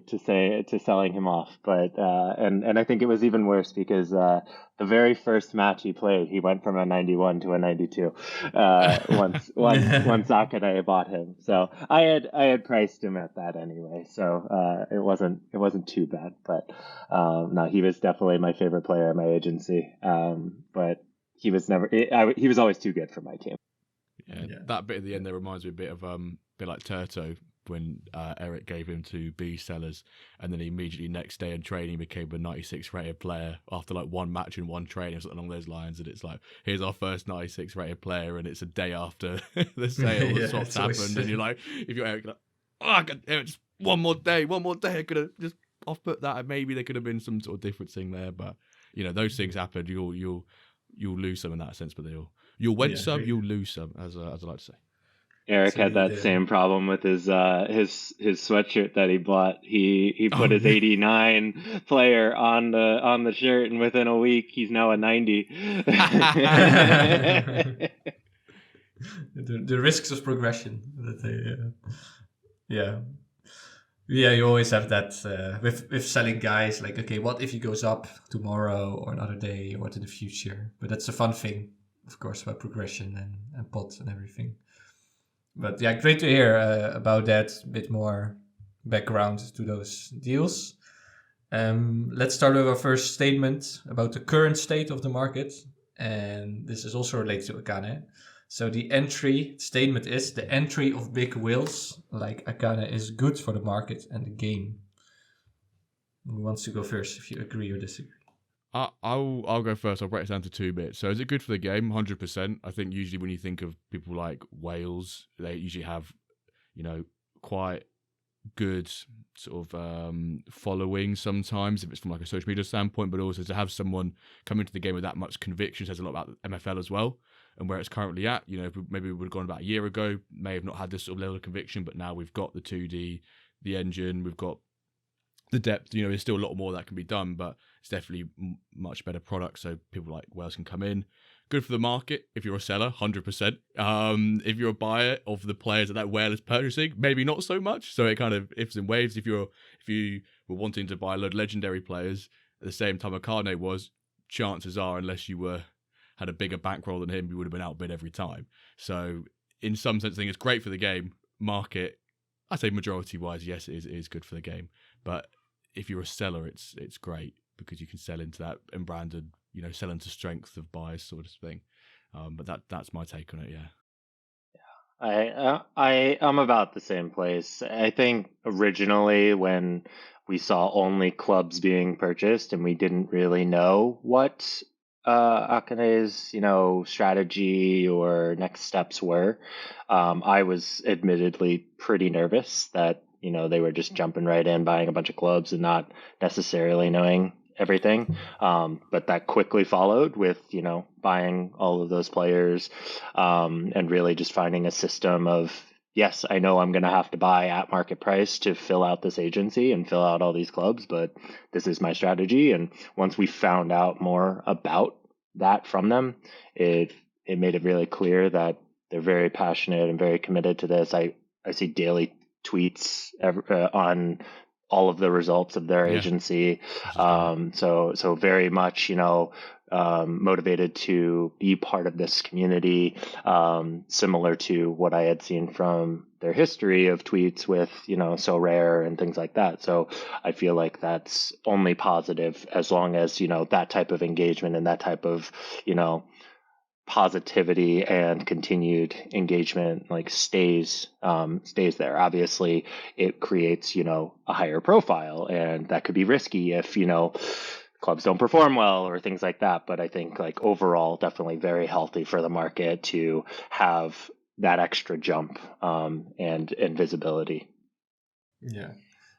selling him off. But and I think it was even worse because the very first match he played, he went from a 91 to a 92. Once Akane bought him, so I had priced him at that anyway, so it wasn't too bad. But no, he was definitely my favorite player at my agency. But he was he was always too good for my team. Yeah, that bit at the end there reminds me a bit of bit like Turto when Eric gave him to B sellers, and then he immediately next day in training became a 96 rated player after like one match and one training or something along those lines. And it's like, here's our first 96 rated player, and it's a day after the sale, the swaps happened, and you're like, if you're Eric, you're like, oh God, damn it, just one more day, I could have just off put that, and maybe there could have been some sort of difference thing there, but you know, those things happen. You'll lose some in that sense, but you'll win some, you'll lose some, as I like to say. Eric had that same problem with his sweatshirt that he bought. He put his 89 player on the shirt, and within a week he's now a 90. the risks of progression. Yeah, you always have that with selling guys. Like, okay, what if he goes up tomorrow or another day or to the future? But that's a fun thing, of course, about progression and pots and everything. But yeah, great to hear about that, a bit more background to those deals. Let's start with our first statement about the current state of the market. And this is also related to Akane. So the entry statement is, the entry of big whales like Akane is good for the market and the game. Who wants to go first if you agree or disagree? I'll go first. I'll break it down to 2 bits. So is it good for the game? 100%. I think usually when you think of people like whales, they usually have, you know, quite good sort of following sometimes if it's from like a social media standpoint, but also to have someone come into the game with that much conviction says a lot about MFL as well and where it's currently at. You know, maybe we would have gone about a year ago, may have not had this sort of level of conviction, but now we've got the 2D, the engine, we've got the depth. You know, there's still a lot more that can be done, but it's definitely much better product, so people like whales can come in. Good for the market if you're a seller, 100%. If you're a buyer of the players that whale is purchasing, maybe not so much. So it kind of ifs and waves. If you were wanting to buy a load of legendary players at the same time Akane was, chances are, unless you had a bigger bankroll than him, you would have been outbid every time. So in some sense, I think it's great for the game. Market, I say majority-wise, yes, it is good for the game. But if you're a seller, it's great because you can sell into that Embrandon, you know, sell into strength of buyers sort of thing. But that's my take on it. Yeah. I'm about the same place. I think originally when we saw only clubs being purchased and we didn't really know what Akane's, you know, strategy or next steps were, I was admittedly pretty nervous that, you know, they were just jumping right in, buying a bunch of clubs and not necessarily knowing everything. But that quickly followed with, you know, buying all of those players, and really just finding a system of, yes, I know I'm going to have to buy at market price to fill out this agency and fill out all these clubs, but this is my strategy. And once we found out more about that from them, it made it really clear that they're very passionate and very committed to this. I see daily tweets on all of the results of their agency. So very much, you know, motivated to be part of this community, similar to what I had seen from their history of tweets with, you know, So Rare and things like that. So I feel like that's only positive as long as, you know, that type of engagement and that type of, you know, positivity and continued engagement like stays there. Obviously it creates, you know, a higher profile, and that could be risky if, you know, clubs don't perform well or things like that. But I think like overall definitely very healthy for the market to have that extra jump and visibility. Yeah,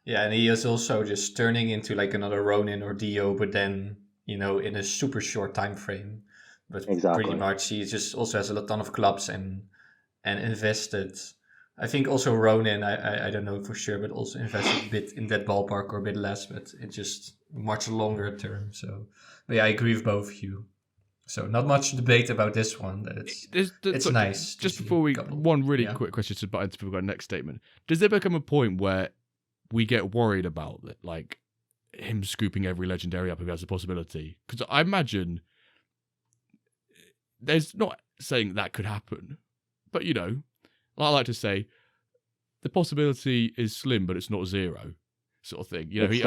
and he is also just turning into like another Ronin or Dio, but then, you know, in a super short time frame. But Exactly. Pretty much he just also has a ton of clubs and invested. I think also Ronin, I don't know for sure, but also invested a bit in that ballpark or a bit less, but it's just much longer term. So, but yeah, I agree with both of you. So not much debate about this one. That it's nice. Just before we, one really quick question to buy before we go next statement. Does there become a point where we get worried about it, like him scooping every legendary up if he has a possibility? Because I imagine there's not saying that could happen, but you know, I like to say the possibility is slim, but it's not zero, sort of thing. You know, he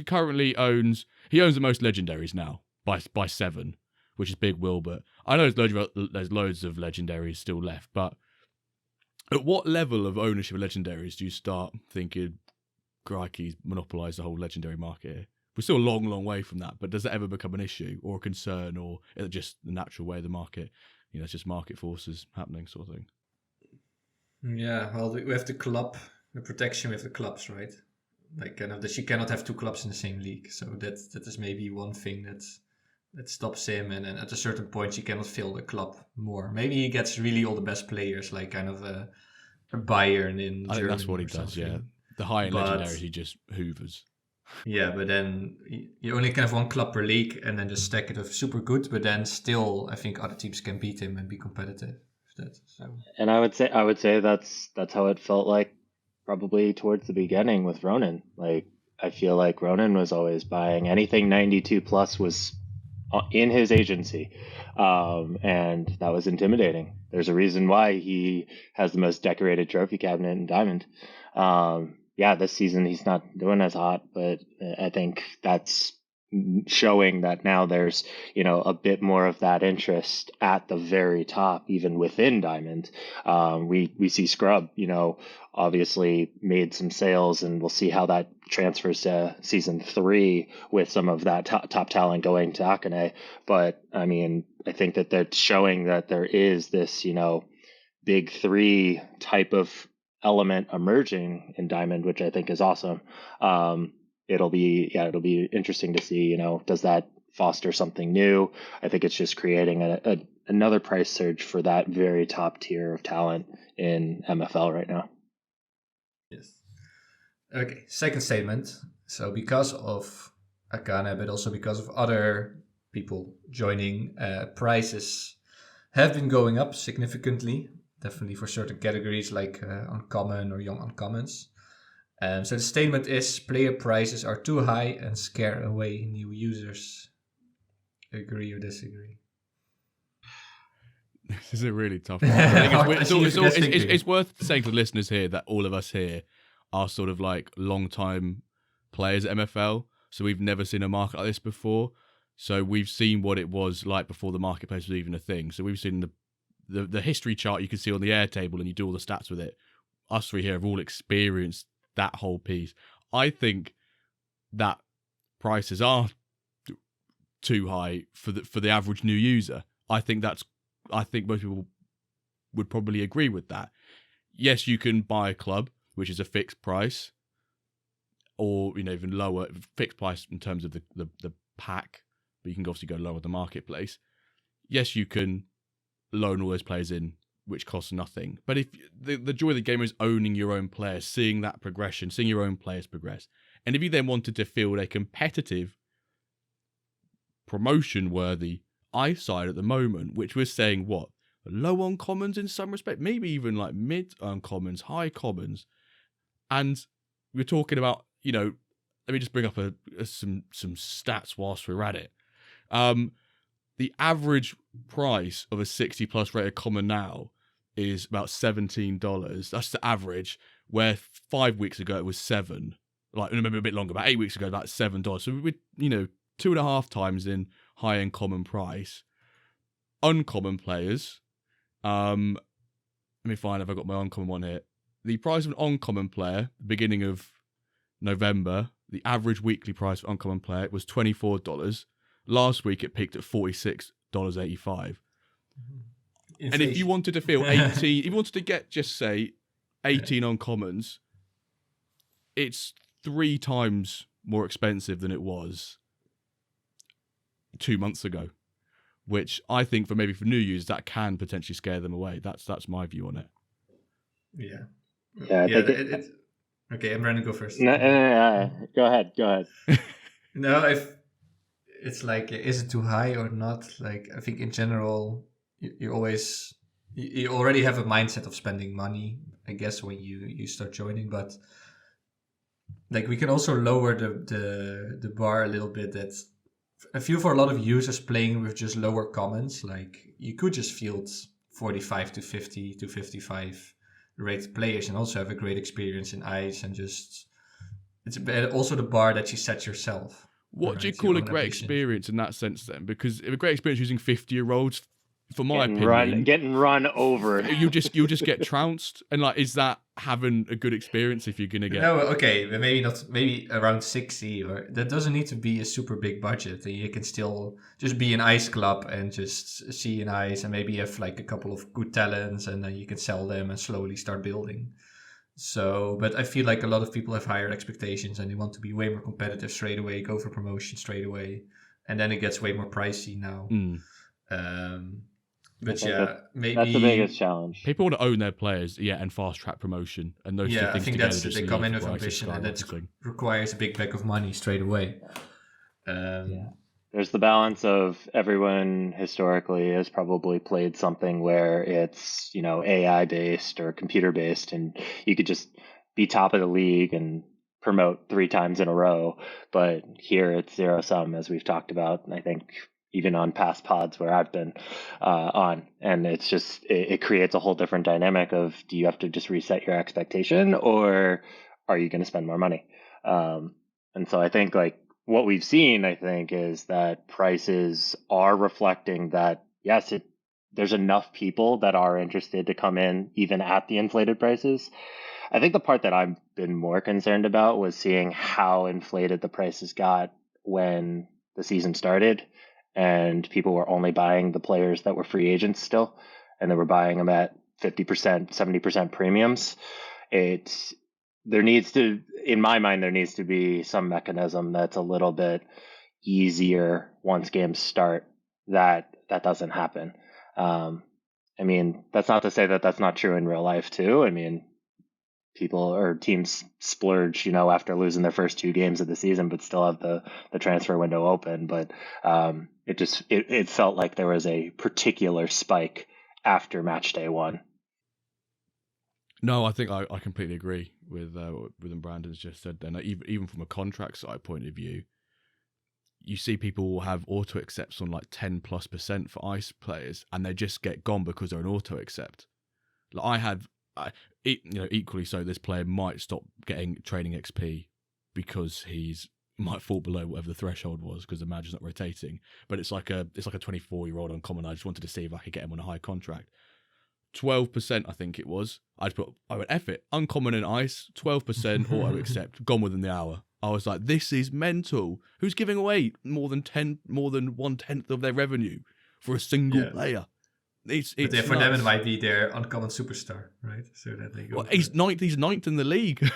currently owns the most legendaries now by 7, which is big Will, but I know there's loads of legendaries still left, but at what level of ownership of legendaries do you start thinking, crikey's monopolised the whole legendary market here? We're still a long, long way from that, but does that ever become an issue or a concern, or is it just the natural way of the market? You know, it's just market forces happening, sort of thing. Yeah, well, we have the protection with the clubs, right? Like kind of that you cannot have 2 clubs in the same league. So that is maybe one thing that stops him. And then at a certain point, you cannot fill the club more. Maybe he gets really all the best players, like kind of a Bayern in Germany. I think that's what he does, yeah. The high-end legendaries, he just hoovers. Yeah, but then you only can have 1 club per league and then just stack it with super good. But then still, I think other teams can beat him and be competitive. And I would say that's how it felt like probably towards the beginning with Ronan. Like, I feel like Ronan was always buying anything 92 plus was in his agency, and that was intimidating. There's a reason why he has the most decorated trophy cabinet in Diamond. This season he's not doing as hot, but I think that's showing that now there's, you know, a bit more of that interest at the very top, even within Diamond. We see Scrub, you know, obviously made some sales, and we'll see how that transfers to season 3 with some of that top talent going to Akane. But I mean, I think that that's showing that there is this, you know, big 3 type of element emerging in Diamond, which I think is awesome. It'll be interesting to see, you know, does that foster something new? I think it's just creating another price surge for that very top tier of talent in MFL right now. Yes. Okay, second statement. So because of Akane, but also because of other people joining, prices have been going up significantly, definitely for certain categories like uncommon or young uncommons. So the statement is player prices are too high and scare away new users. Agree or disagree? This is a really tough one. I think it's worth saying to the listeners here that all of us here are sort of like long-time players at MFL. So we've never seen a market like this before. So we've seen what it was like before the marketplace was even a thing. So we've seen the history chart you can see on the air table, and you do all the stats with it. Us 3 here have all experienced that whole piece. I think that prices are too high for the average new user. I think most people would probably agree with that. Yes, you can buy a club which is a fixed price, or you know, even lower fixed price in terms of the pack, but you can obviously go lower the marketplace. Yes, you can loan all those players in, which costs nothing. But if the joy of the game is owning your own players, seeing that progression, seeing your own players progress, and if you then wanted to field a competitive, promotion-worthy side at the moment, which we're saying what, low on commons in some respect, maybe even like mid on commons, high commons, and we're talking about, you know, let me just bring up some stats whilst we're at it. The average price of a 60 plus rated common now is about $17. That's the average, where 5 weeks ago it was $7. Like, maybe a bit longer, about 8 weeks ago, about $7. So we're, you know, 2.5 times in high end common price. Uncommon players, let me find if I got my uncommon one here. The price of an uncommon player, beginning of November, the average weekly price for uncommon player was $24. Last week it peaked at $46.85. And if you wanted to feel 18, if you wanted to get, just say, 18 uncommons, it's 3 times more expensive than it was 2 months ago, which I think for new users that can potentially scare them away. That's my view on it. Yeah. Okay, Embrandon, go first. No, go ahead. No, it's like, is it too high or not? Like, I think in general, you always, you already have a mindset of spending money, I guess, when you start joining. But like, we can also lower the bar a little bit. That I feel for a lot of users playing with just lower commons, like you could just field 45 to 50 to 55 rated players and also have a great experience in ice, and just it's also the bar that you set yourself. What do you call a great experience in that sense then? Because if a great experience using 50-year-olds, for my opinion, getting run over, you'll just get trounced. And like, is that having a good experience if you're gonna get? No, okay, but maybe not. Maybe around 60, or that doesn't need to be a super big budget. And you can still just be an ice club and just see an ice, and maybe have like a couple of good talents, and then you can sell them and slowly start building. So, but I feel like a lot of people have higher expectations and they want to be way more competitive straight away, go for promotion straight away, and then it gets way more pricey now. But yeah, maybe that's the biggest challenge. People want to own their players, and fast track promotion, and those two things I think together that's they come in with ambition, and that requires a big bag of money straight away. There's the balance of everyone historically has probably played something where it's AI based or computer based, and you could just be top of the league and promote 3 times in a row. But here it's zero sum, as we've talked about, and I think even on past pods where I've been on. And it's just, it creates a whole different dynamic of, do you have to just reset your expectation, or are you going to spend more money? And so I think like what we've seen, I think, is that prices are reflecting that, yes, there's enough people that are interested to come in even at the inflated prices. I think the part that I've been more concerned about was seeing how inflated the prices got when the season started, and people were only buying the players that were free agents still, and they were buying them at 50%, 70% premiums. There needs to, in my mind, there needs to be some mechanism that's a little bit easier once games start, that doesn't happen. I mean, that's not to say that that's not true in real life too. I mean, people or teams splurge, after losing their first 2 games of the season, but still have the transfer window open. But it felt like there was a particular spike after match day 1. No, I think I completely agree with Brandon's just said. Then even from a contract side point of view, you see people have auto accepts on like 10+% for ice players, and they just get gone because they're an auto accept. Like equally so, this player might stop getting training XP because he's might fall below whatever the threshold was because the Magic's not rotating. But it's like a 24-year-old uncommon. I just wanted to see if I could get him on a high contract. 12%, I think it was. I went, F it, uncommon in ice, 12% auto accept, gone within the hour. I was like, this is mental. Who's giving away more than 1/10 of their revenue for a single player? It's for them it might be their uncommon superstar, right? So that they go. Well, he's ninth in the league.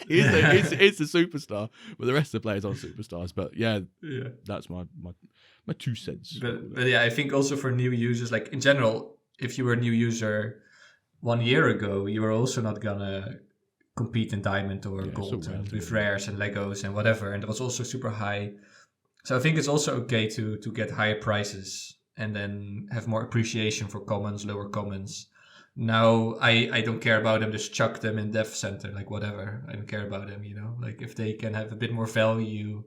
It's a superstar, but the rest of the players aren't superstars. But that's my 2 cents. But yeah, I think also for new users, like in general, if you were a new user 1 year ago, you were also not gonna compete in diamond or gold with rares and Legos and whatever, and it was also super high. So I think it's also okay to get higher prices and then have more appreciation for commons, lower commons. Now I don't care about them, just chuck them in dev center, like whatever. I don't care about them, like if they can have a bit more value,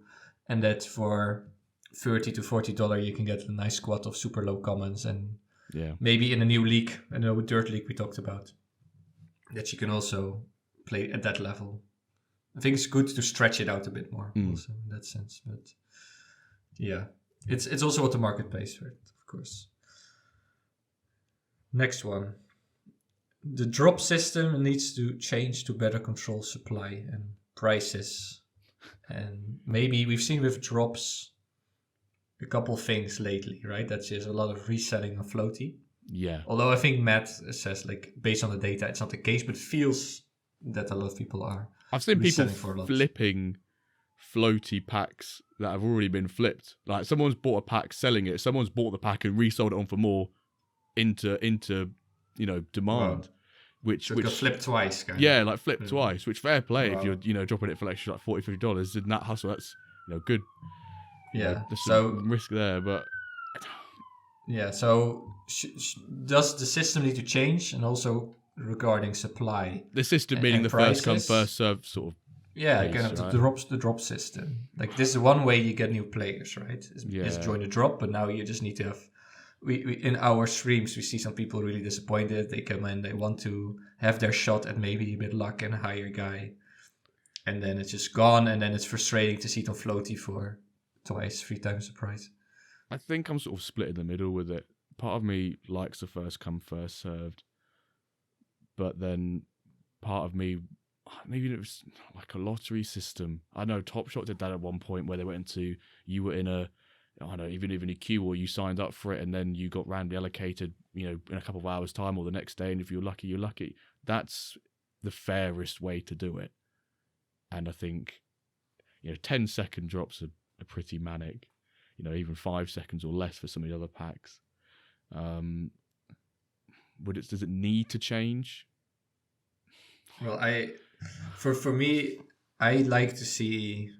and that for $30 to $40 you can get a nice squad of super low commons, and maybe in a new league, I know Dirt League we talked about, that you can also play at that level. I think it's good to stretch it out a bit more also in that sense. But yeah, it's also what the market pays, right? Of course. Next one. The drop system needs to change to better control supply and prices. And maybe we've seen with drops a couple things lately, right? That's just a lot of reselling of Flowty. Yeah. Although I think Matt says, like, based on the data, it's not the case, but it feels that a lot of people are. I've seen people flipping Flowty packs that have already been flipped. Like, someone's bought a pack, selling it. Someone's bought the pack and resold it on for more into demand. Wow. Which got flipped twice, kind of. Yeah, like flipped twice. Which fair play if you're dropping it for like $40, $50 in that hustle. That's good. Yeah. There's So some risk there, but yeah. So does the system need to change, and also regarding supply the system meaning and the first come prices? first serve sort of. Yeah, Base, kind of right? the drop system. Like this is one way you get new players, right? Is join the drop, but now you just need to have. We in our streams we see some people really disappointed. They come in, they want to have their shot at maybe a bit luck and a higher guy, and then it's just gone, and then it's frustrating to see it on Flowty for twice, 3 times the price. I think I'm sort of split in the middle with it. Part of me likes the first come first served, but then part of me, maybe it was like a lottery system. I know Top Shot did that at one point where they went into, you were in a, I don't know, even a queue, or you signed up for it and then you got randomly allocated, in a couple of hours time or the next day, and if you're lucky, you're lucky. That's the fairest way to do it. And I think, 10-second drops are pretty manic. Even 5 seconds or less for some of the other packs. Does it need to change? Well, for me, I like to see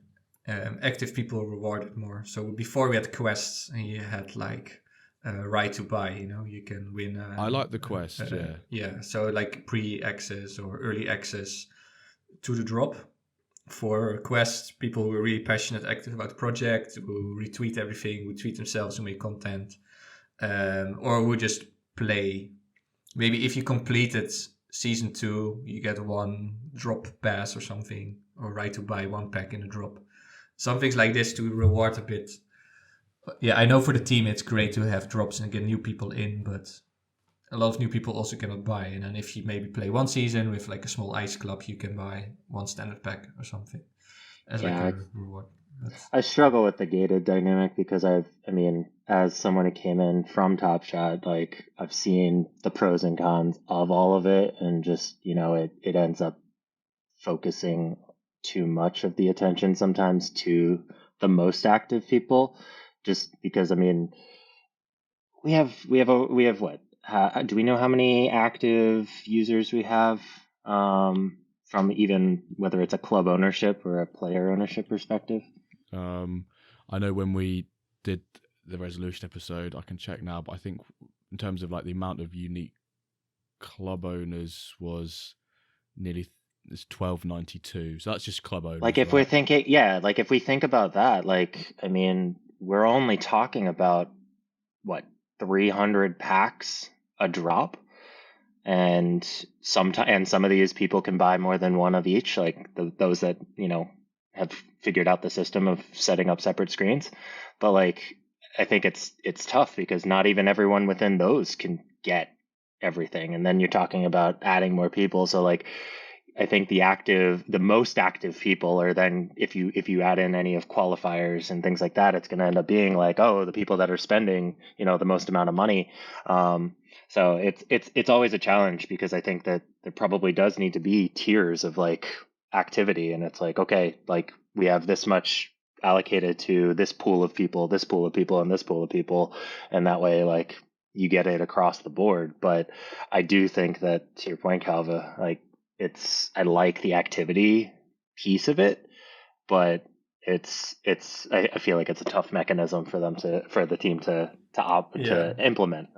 active people rewarded more. So before we had quests, and you had like right to buy. You can win. I like the quest. Yeah. Yeah. So like pre-access or early access to the drop. For quests, people who are really passionate, active about the project, who retweet everything, who tweet themselves, who make content, or who just play. Maybe if you completed Season 2, you get 1 drop pass or something, or right to buy 1 pack in a drop. Some things like this to reward a bit. Yeah, I know for the team it's great to have drops and get new people in, but a lot of new people also cannot buy. And then if you maybe play 1 season with like a small ice club, you can buy 1 standard pack or something as like a reward. I struggle with the gated dynamic because as someone who came in from Top Shot, like I've seen the pros and cons of all of it, and just, it ends up focusing too much of the attention sometimes to the most active people, just because, we have what? Do we know how many active users we have from even whether it's a club ownership or a player ownership perspective? I know when we did the resolution episode, I can check now, but I think in terms of like the amount of unique club owners was nearly 1292. So that's just club owners. Like if we're thinking, like if we think about that, we're only talking about what, 300 packs a drop, and some of these people can buy more than 1 of each, like those that have figured out the system of setting up separate screens. But like I think it's tough because not even everyone within those can get everything, and then you're talking about adding more people. So like I think the most active people are then, if you add in any of qualifiers and things like that, it's going to end up being like, the people that are spending, the most amount of money. So it's always a challenge, because I think that there probably does need to be tiers of like activity, and it's like, okay, like we have this much allocated to this pool of people, and this pool of people, and that way like you get it across the board. But I do think that, to your point, Calva, like I like the activity piece of it, but I feel like it's a tough mechanism for the team to implement.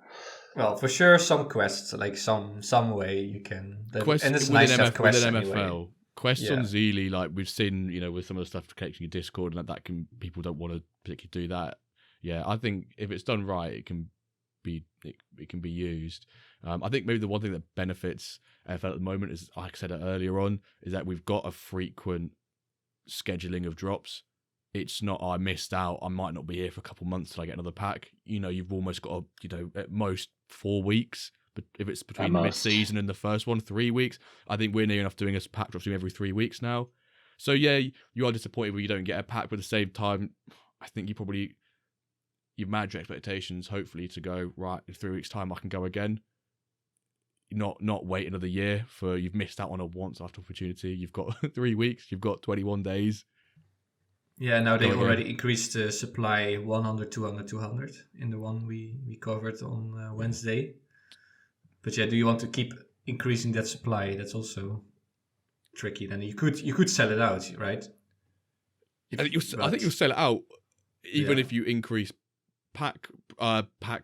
Well, for sure, some quests, like some way you can. And it's nice to have quests anyway. MFL. Quests on Zeely, like we've seen, with some of the stuff connecting your Discord, and people don't want to particularly do that. Yeah, I think if it's done right, it can be used. I think maybe the one thing that benefits MFL at the moment is, like I said earlier on, is that we've got a frequent scheduling of drops. It's not, I missed out, I might not be here for a couple months till I get another pack. You've almost got at most 4 weeks. But if it's between the mid-season and the first one, 3 weeks. I think we're near enough doing a pack drop stream every 3 weeks now. So yeah, you are disappointed when you don't get a pack, but at the same time, I think you've managed your expectations, hopefully, to go, right, in 3 weeks' time I can go again. Not wait another year for, you've missed out on a once after opportunity. You've got 3 weeks, you've got 21 days. Yeah, now they already increased the supply 100, 200, 200 in the one we covered on Wednesday. But yeah, do you want to keep increasing that supply? That's also tricky. Then you could sell it out, right? I think you'll sell it out. even if you increase pack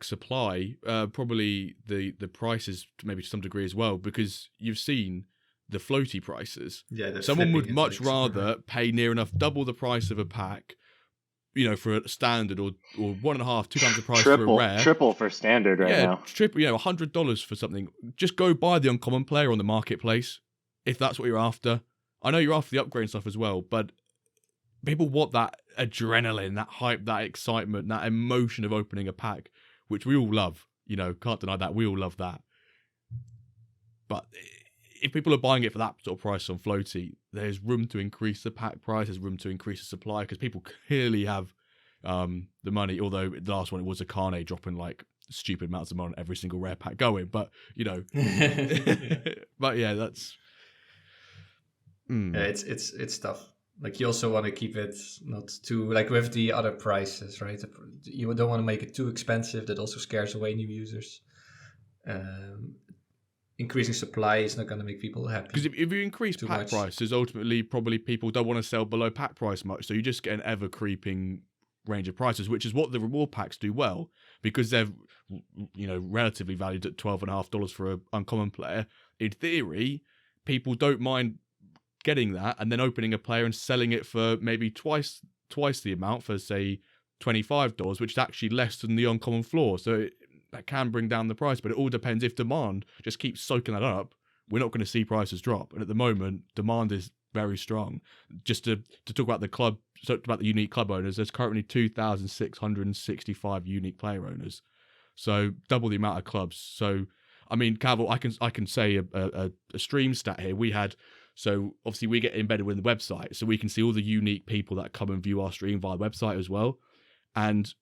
supply, probably the prices maybe to some degree as well, because you've seen the floaty prices. Yeah, someone would much rather pay near enough double the price of a pack, for a standard, or 1.5, 2 times the price for a rare. Triple for standard right now. Triple, $100 for something. Just go buy the uncommon player on the marketplace if that's what you're after. I know you're after the upgrade stuff as well, but people want that adrenaline, that hype, that excitement, that emotion of opening a pack, which we all love. Can't deny that. We all love that. But if people are buying it for that sort of price on Flowty, there's room to increase the pack price, there's room to increase the supply, because people clearly have the money. Although the last one, it was a Carne dropping like stupid amounts of money on every single rare pack going. But, but yeah, that's... Yeah, it's tough. Like, you also want to keep it not too, like with the other prices, right? You don't want to make it too expensive. That also scares away new users. Increasing supply is not going to make people happy. Because if you increase pack prices, ultimately probably people don't want to sell below pack price much. So you just get an ever creeping range of prices, which is what the reward packs do well, because they're relatively valued at $12.50 for an uncommon player. In theory, people don't mind getting that and then opening a player and selling it for maybe twice the amount, for say $25, which is actually less than the uncommon floor. So that can bring down the price, but it all depends. If demand just keeps soaking that up, we're not going to see prices drop. And at the moment, demand is very strong. Just to talk about the unique club owners, there's currently 2,665 unique player owners. So double the amount of clubs. So, I mean, Cavill, I can say a stream stat here. So obviously we get embedded within the website, so we can see all the unique people that come and view our stream via the website as well. And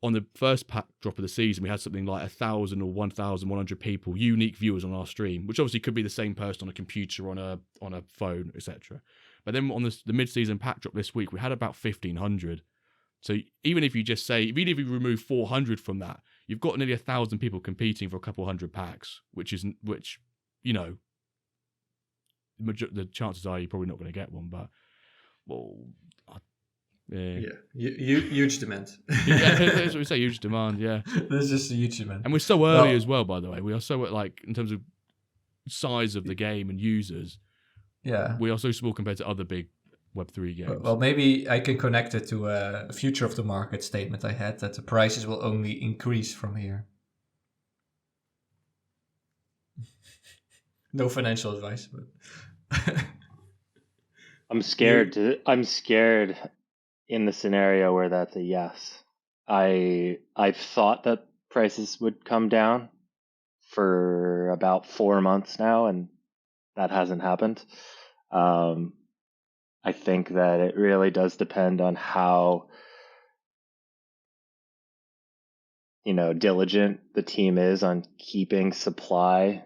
on the first pack drop of the season, we had something like 1,000 or 1,100 people, unique viewers on our stream, which obviously could be the same person on a computer, on a phone, etc. But then on the mid-season pack drop this week, we had about 1,500. So even if you remove 400 from that, you've got nearly 1,000 people competing for a couple hundred packs, which the chances are you're probably not going to get one. But huge demand. Yeah, that's what we say, huge demand. Yeah, there's just a huge demand, and we're so early as well. By the way, we are so, like, in terms of size of the game and users. Yeah, we are so small compared to other big Web3 games. Well, maybe I can connect it to a future of the market statement I had, that the prices will only increase from here. No financial advice, but I'm scared in the scenario where that's a yes. I've thought that prices would come down for about 4 months now, and that hasn't happened. I think that it really does depend on how diligent the team is on keeping supply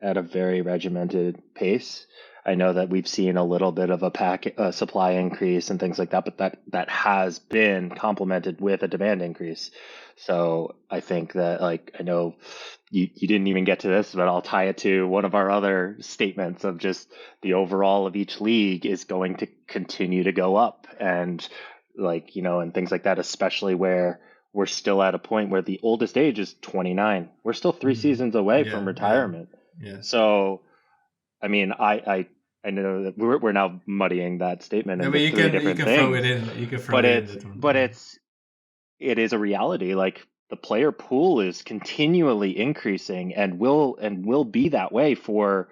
at a very regimented pace. I know that we've seen a little bit of a supply increase and things like that, but that has been complemented with a demand increase. So I think that, like, I know you didn't even get to this, but I'll tie it to one of our other statements of just the overall of each league is going to continue to go up, and and things like that, especially where we're still at a point where the oldest age is 29. We're still 3 seasons away from retirement. Yeah. So, I mean, I know that we're now muddying that statement into 3 different things. Throw it in. You can throw it in. But it is a reality. Like, the player pool is continually increasing and will be that way for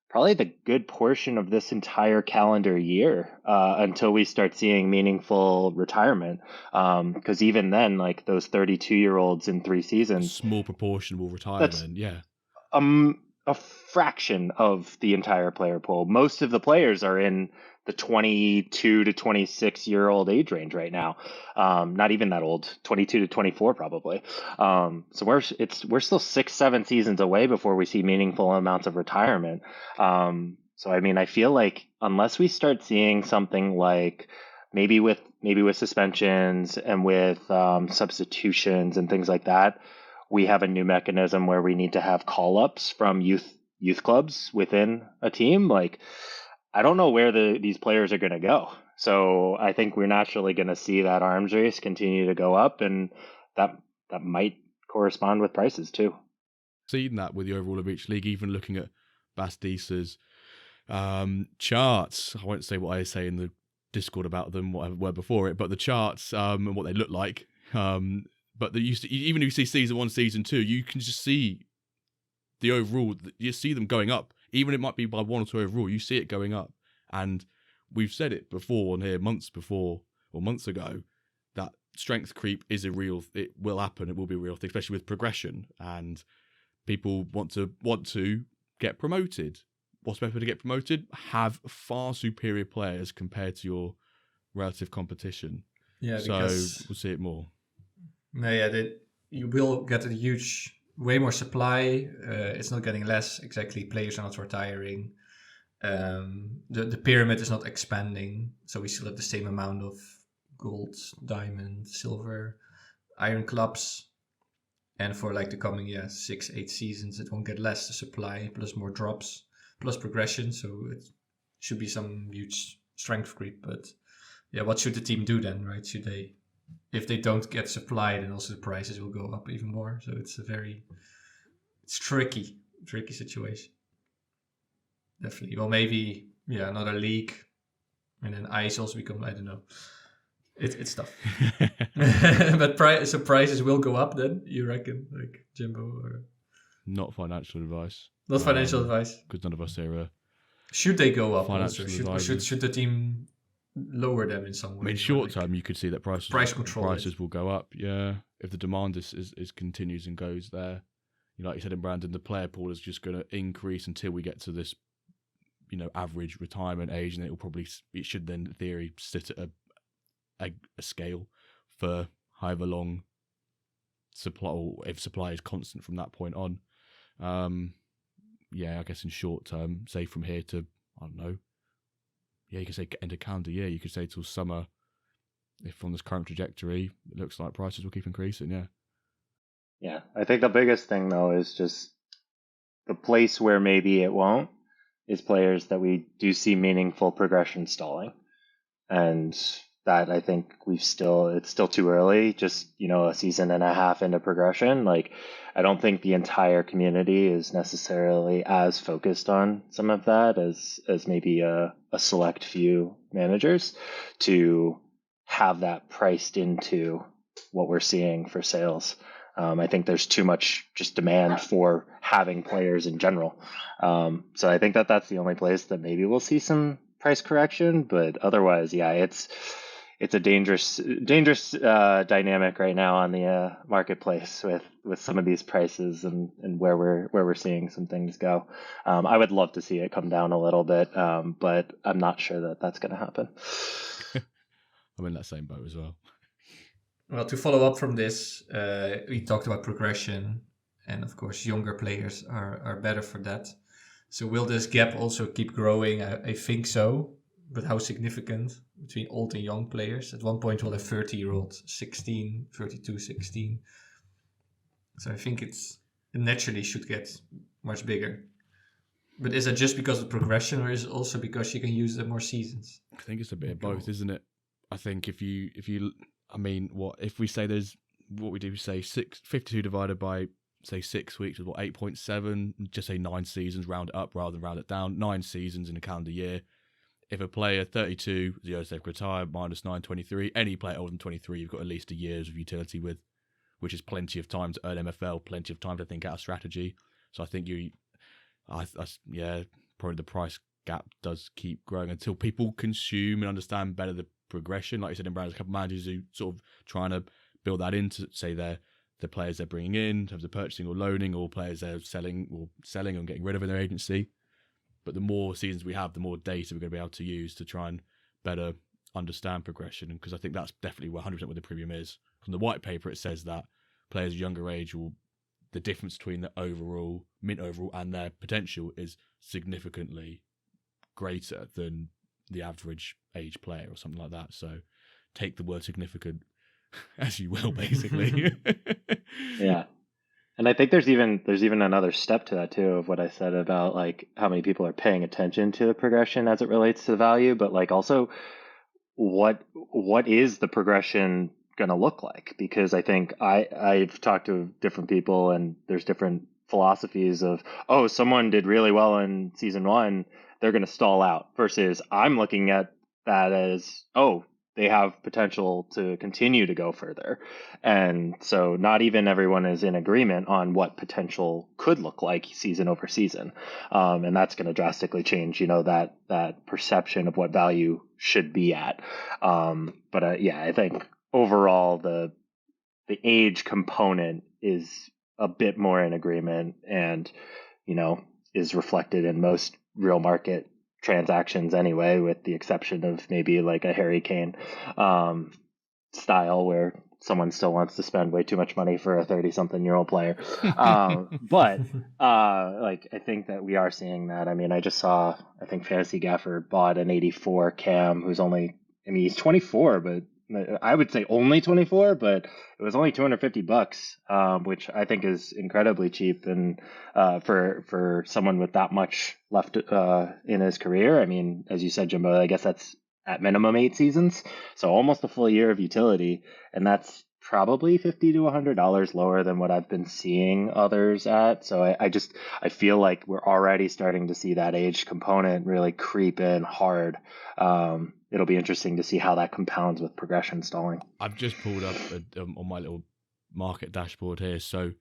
probably the good portion of this entire calendar year, until we start seeing meaningful retirement. Because even then, like, those 32-year-olds in 3 seasons, a small proportion will retire then. Yeah. A fraction of the entire player pool. Most of the players are in the 22 to 26-year-old age range right now. Not even that old, 22 to 24 probably. So we're still 6-7 seasons away before we see meaningful amounts of retirement. So I mean, I feel like unless we start seeing something like maybe with suspensions and with substitutions and things like that, we have a new mechanism where we need to have call-ups from youth clubs within a team. Like, I don't know where these players are going to go. So I think we're naturally going to see that arms race continue to go up, and that might correspond with prices too. Seen that with the overall of each league, even looking at Bastisa's charts. I won't say what I say in the Discord about them, what I were before it, but the charts and what they look like. But even if you see season 1, season 2, you can just see the overall. You see them going up, even it might be by 1 or 2 overall. You see it going up, and we've said it before on here months ago that strength creep is a real. It will happen. It will be a real thing, especially with progression, and people want to get promoted. What's better to get promoted? Have far superior players compared to your relative competition. Yeah, so because we'll see it more. You will get way more supply. It's not getting less. Exactly, players are not retiring. The pyramid is not expanding, so we still have the same amount of gold, diamond, silver, iron clubs. And for like the coming 6-8 seasons, it won't get less. The supply plus more drops plus progression, so it should be some huge strength creep. But what should the team do then, right? Should they, if they don't get supply, then also the prices will go up even more. So it's it's tricky situation. Definitely. Well, maybe another league, and then ice also become, I don't know. It's tough. But prices will go up then, you reckon, like Jimbo? Or not financial advice. Not financial advice. Because none of us are. Should they go up also? Should the team lower them in some way? I mean, short term, you could see that prices will go up. Yeah, if the demand is continues and goes there, like you said in Brandon, the player pool is just going to increase until we get to this, average retirement age, and it should then, in theory, sit at a scale for however long supply, or if supply is constant from that point on. I guess in short term, say from here to, I don't know, you could say end of calendar year, you could say till summer, if from this current trajectory, it looks like prices will keep increasing, Yeah, I think the biggest thing, though, is just the place where maybe it won't is players that we do see meaningful progression stalling. And that, I think it's still too early, just, a season and a half into progression. Like, I don't think the entire community is necessarily as focused on some of that as maybe a select few managers to have that priced into what we're seeing for sales. I think there's too much just demand for having players in general. So I think that's the only place that maybe we'll see some price correction, but otherwise, it's a dangerous dynamic right now on the marketplace with some of these prices and where we're seeing some things go. I would love to see it come down a little bit, but I'm not sure that that's going to happen. I'm in that same boat as well. Well, to follow up from this, we talked about progression, and of course, younger players are better for that. So will this gap also keep growing? I think so, but how significant between old and young players? At one point, we'll have 30-year-olds 16, 32, 16. So I think it naturally should get much bigger. But is that just because of progression, or is it also because you can use the more seasons? I think it's a bit of both, isn't it? I think if we say there's, what we do say 52 divided by, say 6 weeks is 8.7, just say 9 seasons, round it up rather than round it down, 9 seasons in a calendar year. If a player 32, they've retired, minus 9, 23, any player older than 23, you've got at least a year's of utility with, which is plenty of time to earn MFL, plenty of time to think out a strategy. So I think probably the price gap does keep growing until people consume and understand better the progression. Like you said in Brandon's, a couple of managers who sort of trying to build that into, say, the players they're bringing in terms of purchasing or loaning, or players they're selling and getting rid of in their agency. But the more seasons we have, the more data we're going to be able to use to try and better understand progression. Because I think that's definitely 100% what the premium is. From the white paper, it says that players younger age the difference between the mint overall and their potential is significantly greater than the average age player or something like that. So take the word significant as you will, basically. Yeah. And I think there's even another step to that too, of what I said about like how many people are paying attention to the progression as it relates to the value, but like also what is the progression going to look like? Because I think I've talked to different people, and there's different philosophies of, oh, someone did really well in season 1, they're going to stall out, versus I'm looking at that as, oh, they have potential to continue to go further. And so not even everyone is in agreement on what potential could look like season over season. And that's going to drastically change, that perception of what value should be at. But I think overall the age component is a bit more in agreement, and, is reflected in most real market transactions anyway, with the exception of maybe like a Harry Kane style where someone still wants to spend way too much money for a 30-something-year-old player. But I think that we are seeing that. I mean, I just saw, I think Fantasy Gaffer bought an 84 Cam who's only, he's 24, but I would say only 24, but it was only $250, which I think is incredibly cheap. And for someone with that much left in his career, I mean, as you said, Jimbo, I guess that's at minimum 8 seasons, so almost a full year of utility, and that's probably $50 to $100 lower than what I've been seeing others at. So I feel like we're already starting to see that age component really creep in hard. It'll be interesting to see how that compounds with progression stalling. I've just pulled up on my little market dashboard here. So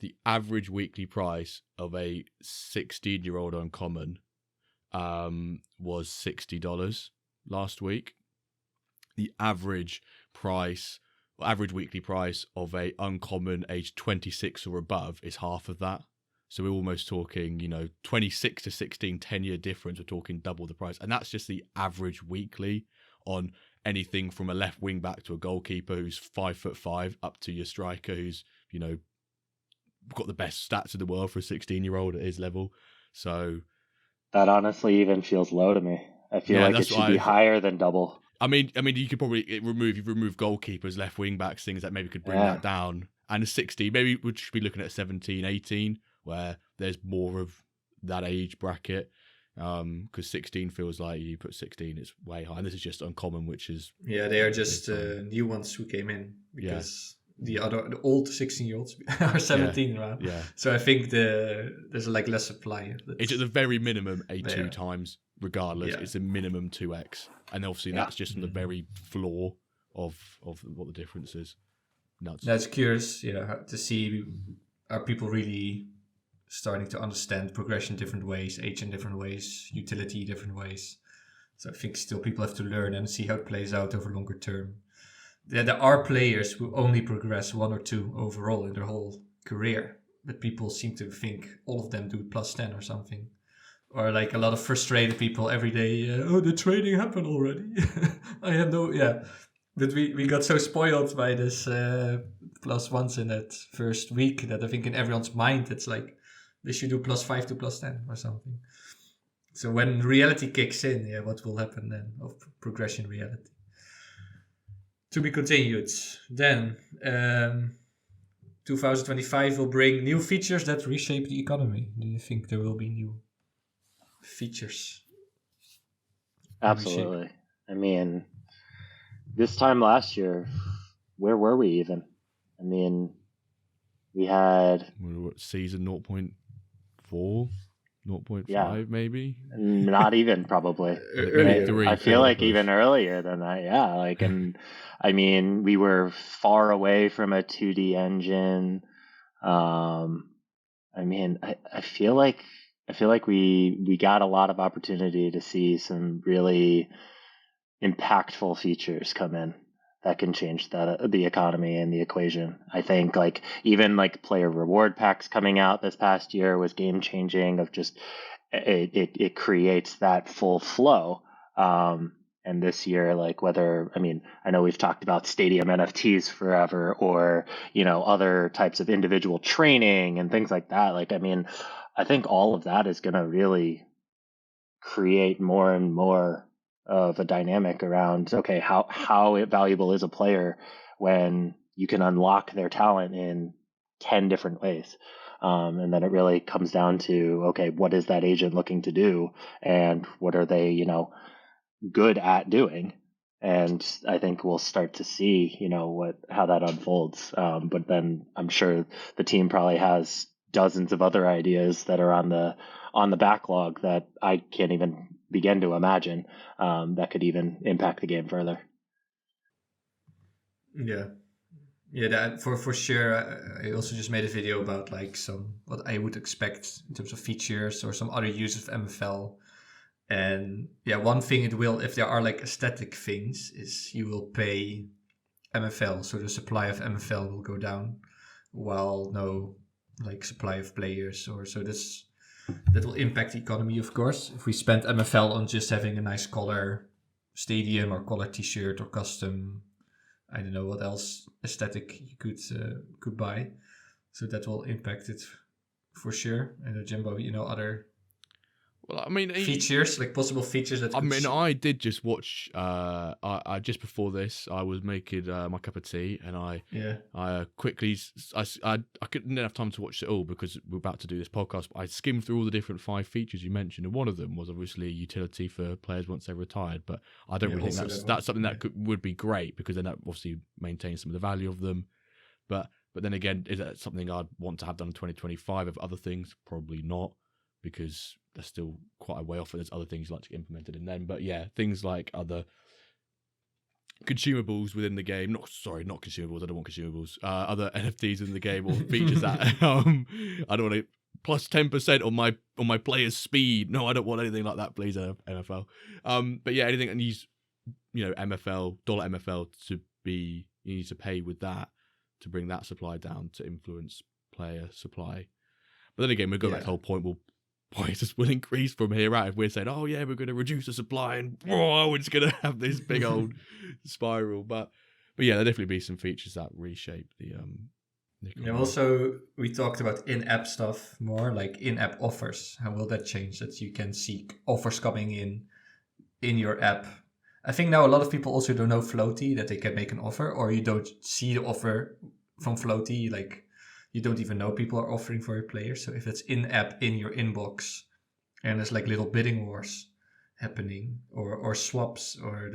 the average weekly price of a 16-year-old uncommon was $60 last week. The average weekly price of a uncommon age 26 or above is half of that. So we're almost talking, 26 to 16, 10-year difference. We're talking double the price. And that's just the average weekly on anything from a left wing back to a goalkeeper who's 5'5" up to your striker who's, got the best stats in the world for a 16-year-old at his level. So that honestly even feels low to me. I feel like it should be higher than double. I mean, you could probably remove goalkeepers, left wing backs, things that maybe could bring that down. And a 60, maybe we should be looking at 17, 18, where there's more of that age bracket. Because 16 feels like you put 16, it's way high. And this is just uncommon, which is... Yeah, they are just new ones who came in because the old 16-year-olds are 17 now. Yeah. So I think there's like less supply. It's at the very minimum a 2 times, regardless. Yeah. It's a minimum 2x. And obviously that's just on the very floor of what the difference is. Nuts. That's curious, to see, are people really starting to understand progression different ways, age in different ways, utility different ways. So I think still people have to learn and see how it plays out over longer term. There are players who only progress 1 or 2 overall in their whole career, but people seem to think all of them do +10 or something. Or like a lot of frustrated people every day, the trading happened already. I have But we got so spoiled by this +1s in that first week that I think in everyone's mind it's like they should do +5 to +10 or something. So when reality kicks in, what will happen then of progression reality? To be continued. Then 2025 will bring new features that reshape the economy. Do you think there will be new features? Absolutely. I mean, this time last year, where were we even? I mean, we had... season 0.4, 0.5 maybe? Not even, probably. I feel like even earlier than that, and I mean, we were far away from a 2D engine. I mean, I feel like we got a lot of opportunity to see some really impactful features come in that can change the economy and the equation. I think even player reward packs coming out this past year was game changing. Of just it creates that full flow. And this year, I know we've talked about stadium NFTs forever, or other types of individual training and things like that. I think all of that is going to really create more and more of a dynamic around, okay, how valuable is a player when you can unlock their talent in 10 different ways. And then it really comes down to, okay, what is that agent looking to do, and what are they, good at doing? and I think we'll start to see, how that unfolds. But then I'm sure the team probably has dozens of other ideas that are on the backlog that I can't even begin to imagine, that could even impact the game further. Yeah. Yeah, that for sure. I also just made a video about like what I would expect in terms of features or some other uses of MFL. And yeah, one thing it will, if there are like aesthetic things, is you will pay MFL, so the supply of MFL will go down, while no like supply of players, or so that will impact the economy, of course. If we spend MFL on just having a nice color stadium or color T-shirt or custom, I don't know what else aesthetic you could buy, so that will impact it for sure. And Jimbo, other features, like possible features that. I did just watch. I just before this, I was making my cup of tea, and I quickly, I couldn't have time to watch it all because we're about to do this podcast. But I skimmed through all the different 5 features you mentioned, and one of them was obviously utility for players once they're retired. But I don't really think that's something that would be great, because then that obviously maintains some of the value of them. But then again, is that something I'd want to have done in 2025? Of other things, probably not, because they're still quite a way off, and there's other things like to get implemented in them. But yeah, things like other consumables within the game. Not consumables. I don't want consumables. Other NFTs in the game, or features that I don't want to plus 10% on my player's speed. No, I don't want anything like that, please, MFL. But yeah, anything that needs, MFL, dollar MFL to be, you need to pay with that to bring that supply down to influence player supply. But then again, we've got that whole point. Prices will increase from here out if we're saying, oh yeah, we're going to reduce the supply and we're just going to have this big old spiral. But yeah, there'll definitely be some features that reshape the also, we talked about in-app stuff more, like in-app offers. How will that change, that you can see offers coming in your app? I think now a lot of people also don't know Flowty, that they can make an offer, or you don't see the offer from Flowty, like you don't even know people are offering for your players. So if it's in-app in your inbox and there's like little bidding wars happening, or swaps, or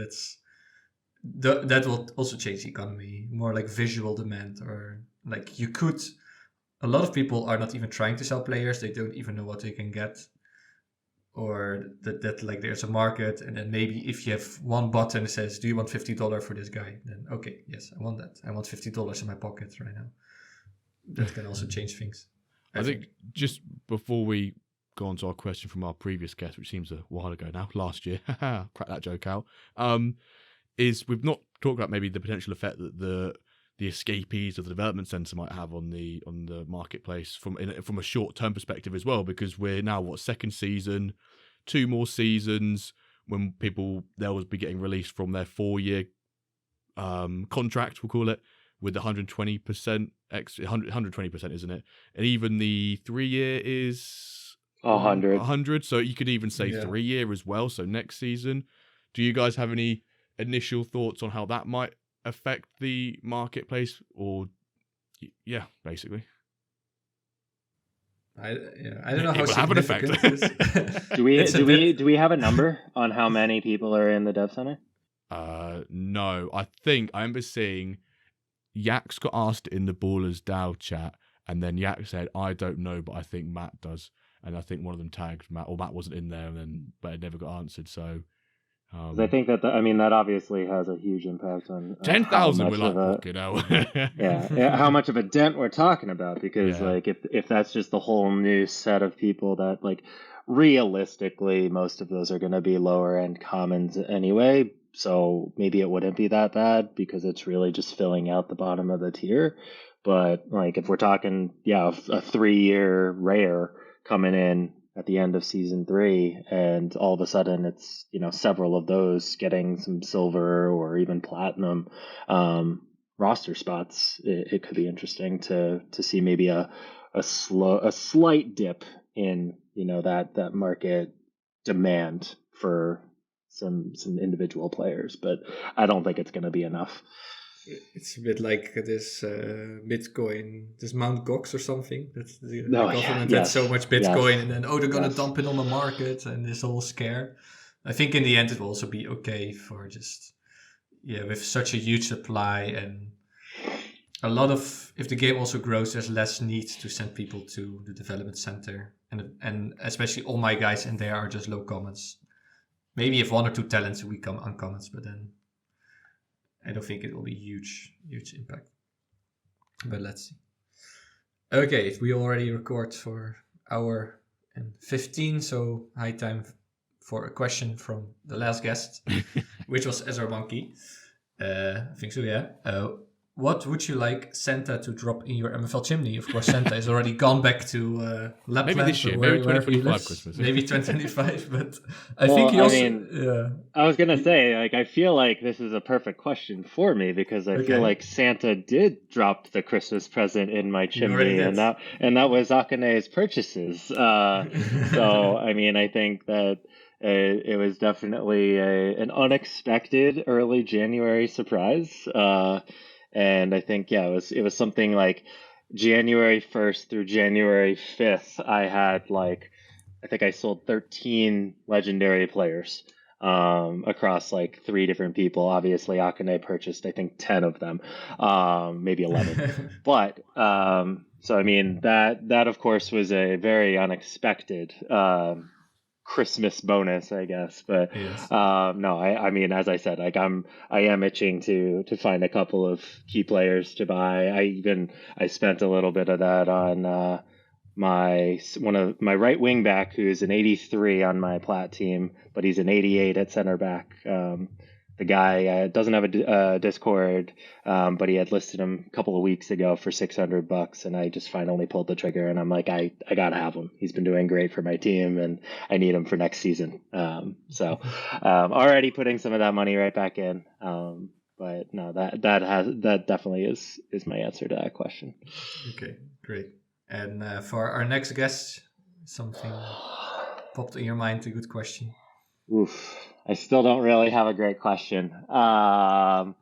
that will also change the economy. More like visual demand, or like a lot of people are not even trying to sell players. They don't even know what they can get, or that like there's a market, and then maybe if you have one button that says, do you want $50 for this guy? Then okay, yes, I want that. I want $50 in my pocket right now. That can also change things. I think just before we go on to our question from our previous guest, which seems a while ago now, last year, crack that joke out, is we've not talked about maybe the potential effect that the escapees of the development center might have on the marketplace from a short-term perspective as well, because we're now, second season, 2 more seasons, when they'll be getting released from their 4-year contract, we'll call it, with 120%, 120%, isn't it? And even the 3-year is 100. So you could even say 3-year as well. So next season, do you guys have any initial thoughts on how that might affect the marketplace? Or basically, I don't know how it will have an effect. do we have a number on how many people are in the dev center? No, I think I remember seeing Yak's got asked in the Ballers DAO chat, and then Yak said, I don't know, but I think Matt does. And I think one of them tagged Matt, or Matt wasn't in there, but it never got answered. So I think that that obviously has a huge impact on 10,000. We're like, fucking hell. yeah, how much of a dent we're talking about, because like if that's just the whole new set of people, that like realistically most of those are going to be lower end commons anyway. So maybe it wouldn't be that bad, because it's really just filling out the bottom of the tier. But like if we're talking, a 3-year rare coming in at the end of season 3, and all of a sudden it's several of those getting some silver or even platinum roster spots, it could be interesting to see maybe a slight dip in that market demand for some individual players, but I don't think it's going to be enough. It's a bit like this Bitcoin, this Mount Gox or something. That's the government had so much Bitcoin, and then they're going to dump it on the market, and this whole scare. I think in the end it will also be okay for just with such a huge supply and a lot of, if the game also grows, there's less need to send people to the development center, and especially all my guys in there are just low comments. Maybe if 1 or 2 talents we come uncommons, but then I don't think it will be huge impact. But let's see. Okay, we already record for hour and 15, so high time for a question from the last guest, which was Ezra Monkey. I think so, yeah. What would you like Santa to drop in your MFL chimney? Of course, Santa is already gone back to Lapland. Maybe this year, maybe 2025 Christmas. Maybe 2025, but I think he also... I was going to say, like, I feel like this is a perfect question for me because I feel like Santa did drop the Christmas present in my chimney, and that was Akane's purchases. So, I mean, I think that it was definitely an unexpected early January surprise. And I think, it was something like January 1st through January 5th. I think I sold 13 legendary players across like 3 different people. Obviously, Akane purchased, I think, 10 of them, maybe 11. But so, I mean, that of course was a very unexpected Christmas bonus, I guess, but yes. No, I mean, as I said, like I am itching to find a couple of key players to buy. I spent a little bit of that on one of my right wing back, who's an 83 on my plat team, but he's an 88 at center back. The guy doesn't have a Discord, but he had listed him a couple of weeks ago for $600, and I just finally pulled the trigger. And I'm like, I gotta have him. He's been doing great for my team, and I need him for next season. So already putting some of that money right back in. But no, that definitely is my answer to that question. Okay, great. And for our next guest, something popped in your mind? A good question. Oof. I still don't really have a great question. How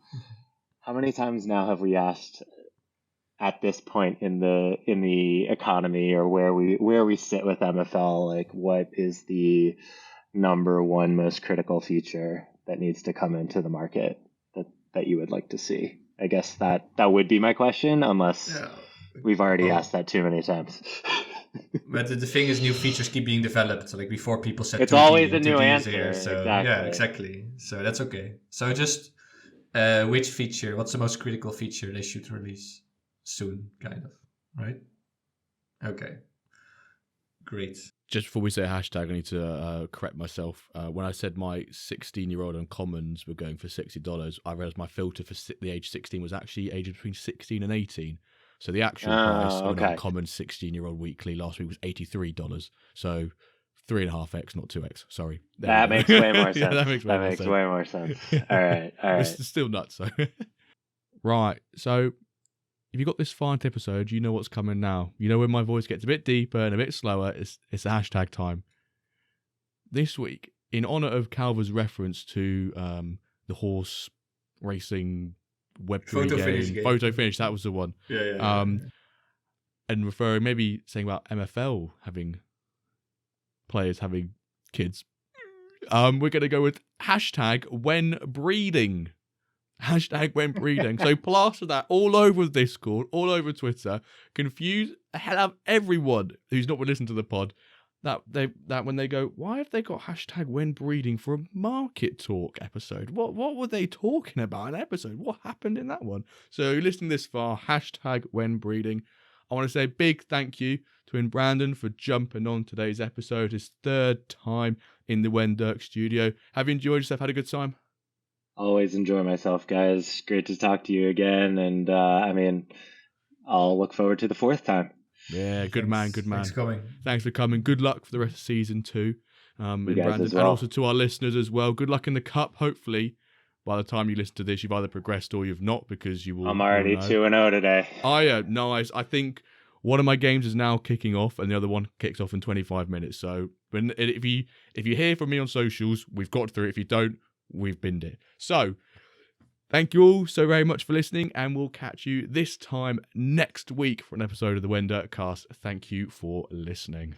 many times now have we asked at this point in the economy, or where we sit with MFL, like what is the number one most critical feature that needs to come into the market that you would like to see? I guess that would be my question, unless we've already asked that too many times. But the thing is, new features keep being developed. So like before, people said it's always a new answer. So exactly. Yeah, exactly. So that's okay. So just which feature? What's the most critical feature they should release soon? Kind of, right? Okay. Great. Just before we say hashtag, I need to correct myself. When I said my 16-year-old uncommons were going for $60, I realized my filter for the age 16 was actually ages between 16 and 18. So the actual price of an uncommon 16-year-old weekly last week was $83. So 3.5x, not 2x. Sorry. That makes way more sense. That makes way more sense. All right. It's still nuts, though. Right. So if you got this far into episode, you know what's coming now. You know when my voice gets a bit deeper and a bit slower, it's a hashtag time. This week, in honor of Calva's reference to the horse racing Web3 game. Photo finish, that was the one. Yeah. And referring, maybe saying about MFL players having kids. We're going to go with hashtag when breeding. Hashtag when breeding. So plaster that all over Discord, all over Twitter. Confuse the hell out of everyone who's not been listening to the pod. That when they go, why have they got hashtag when breeding for a market talk episode? What were they talking about in an episode? What happened in that one? So listening this far, hashtag when breeding. I want to say a big thank you to Embrandon for jumping on today's episode, his 3rd time in the WenDirk studio. Have you enjoyed yourself? Had a good time? Always enjoy myself, guys. Great to talk to you again. And I mean, I'll look forward to the 4th time. Yeah, good man. Thanks for coming. Good luck for the rest of season 2. And also to our listeners as well. Good luck in the cup. Hopefully, by the time you listen to this, you've either progressed or you've not, because you will. I'm already 2-0 today. Oh yeah, nice. I think one of my games is now kicking off, and the other one kicks off in 25 minutes. So, if you hear from me on socials, we've got through it. If you don't, we've binned it. So. Thank you all so very much for listening, and we'll catch you this time next week for an episode of the WenDirk Cast. Thank you for listening.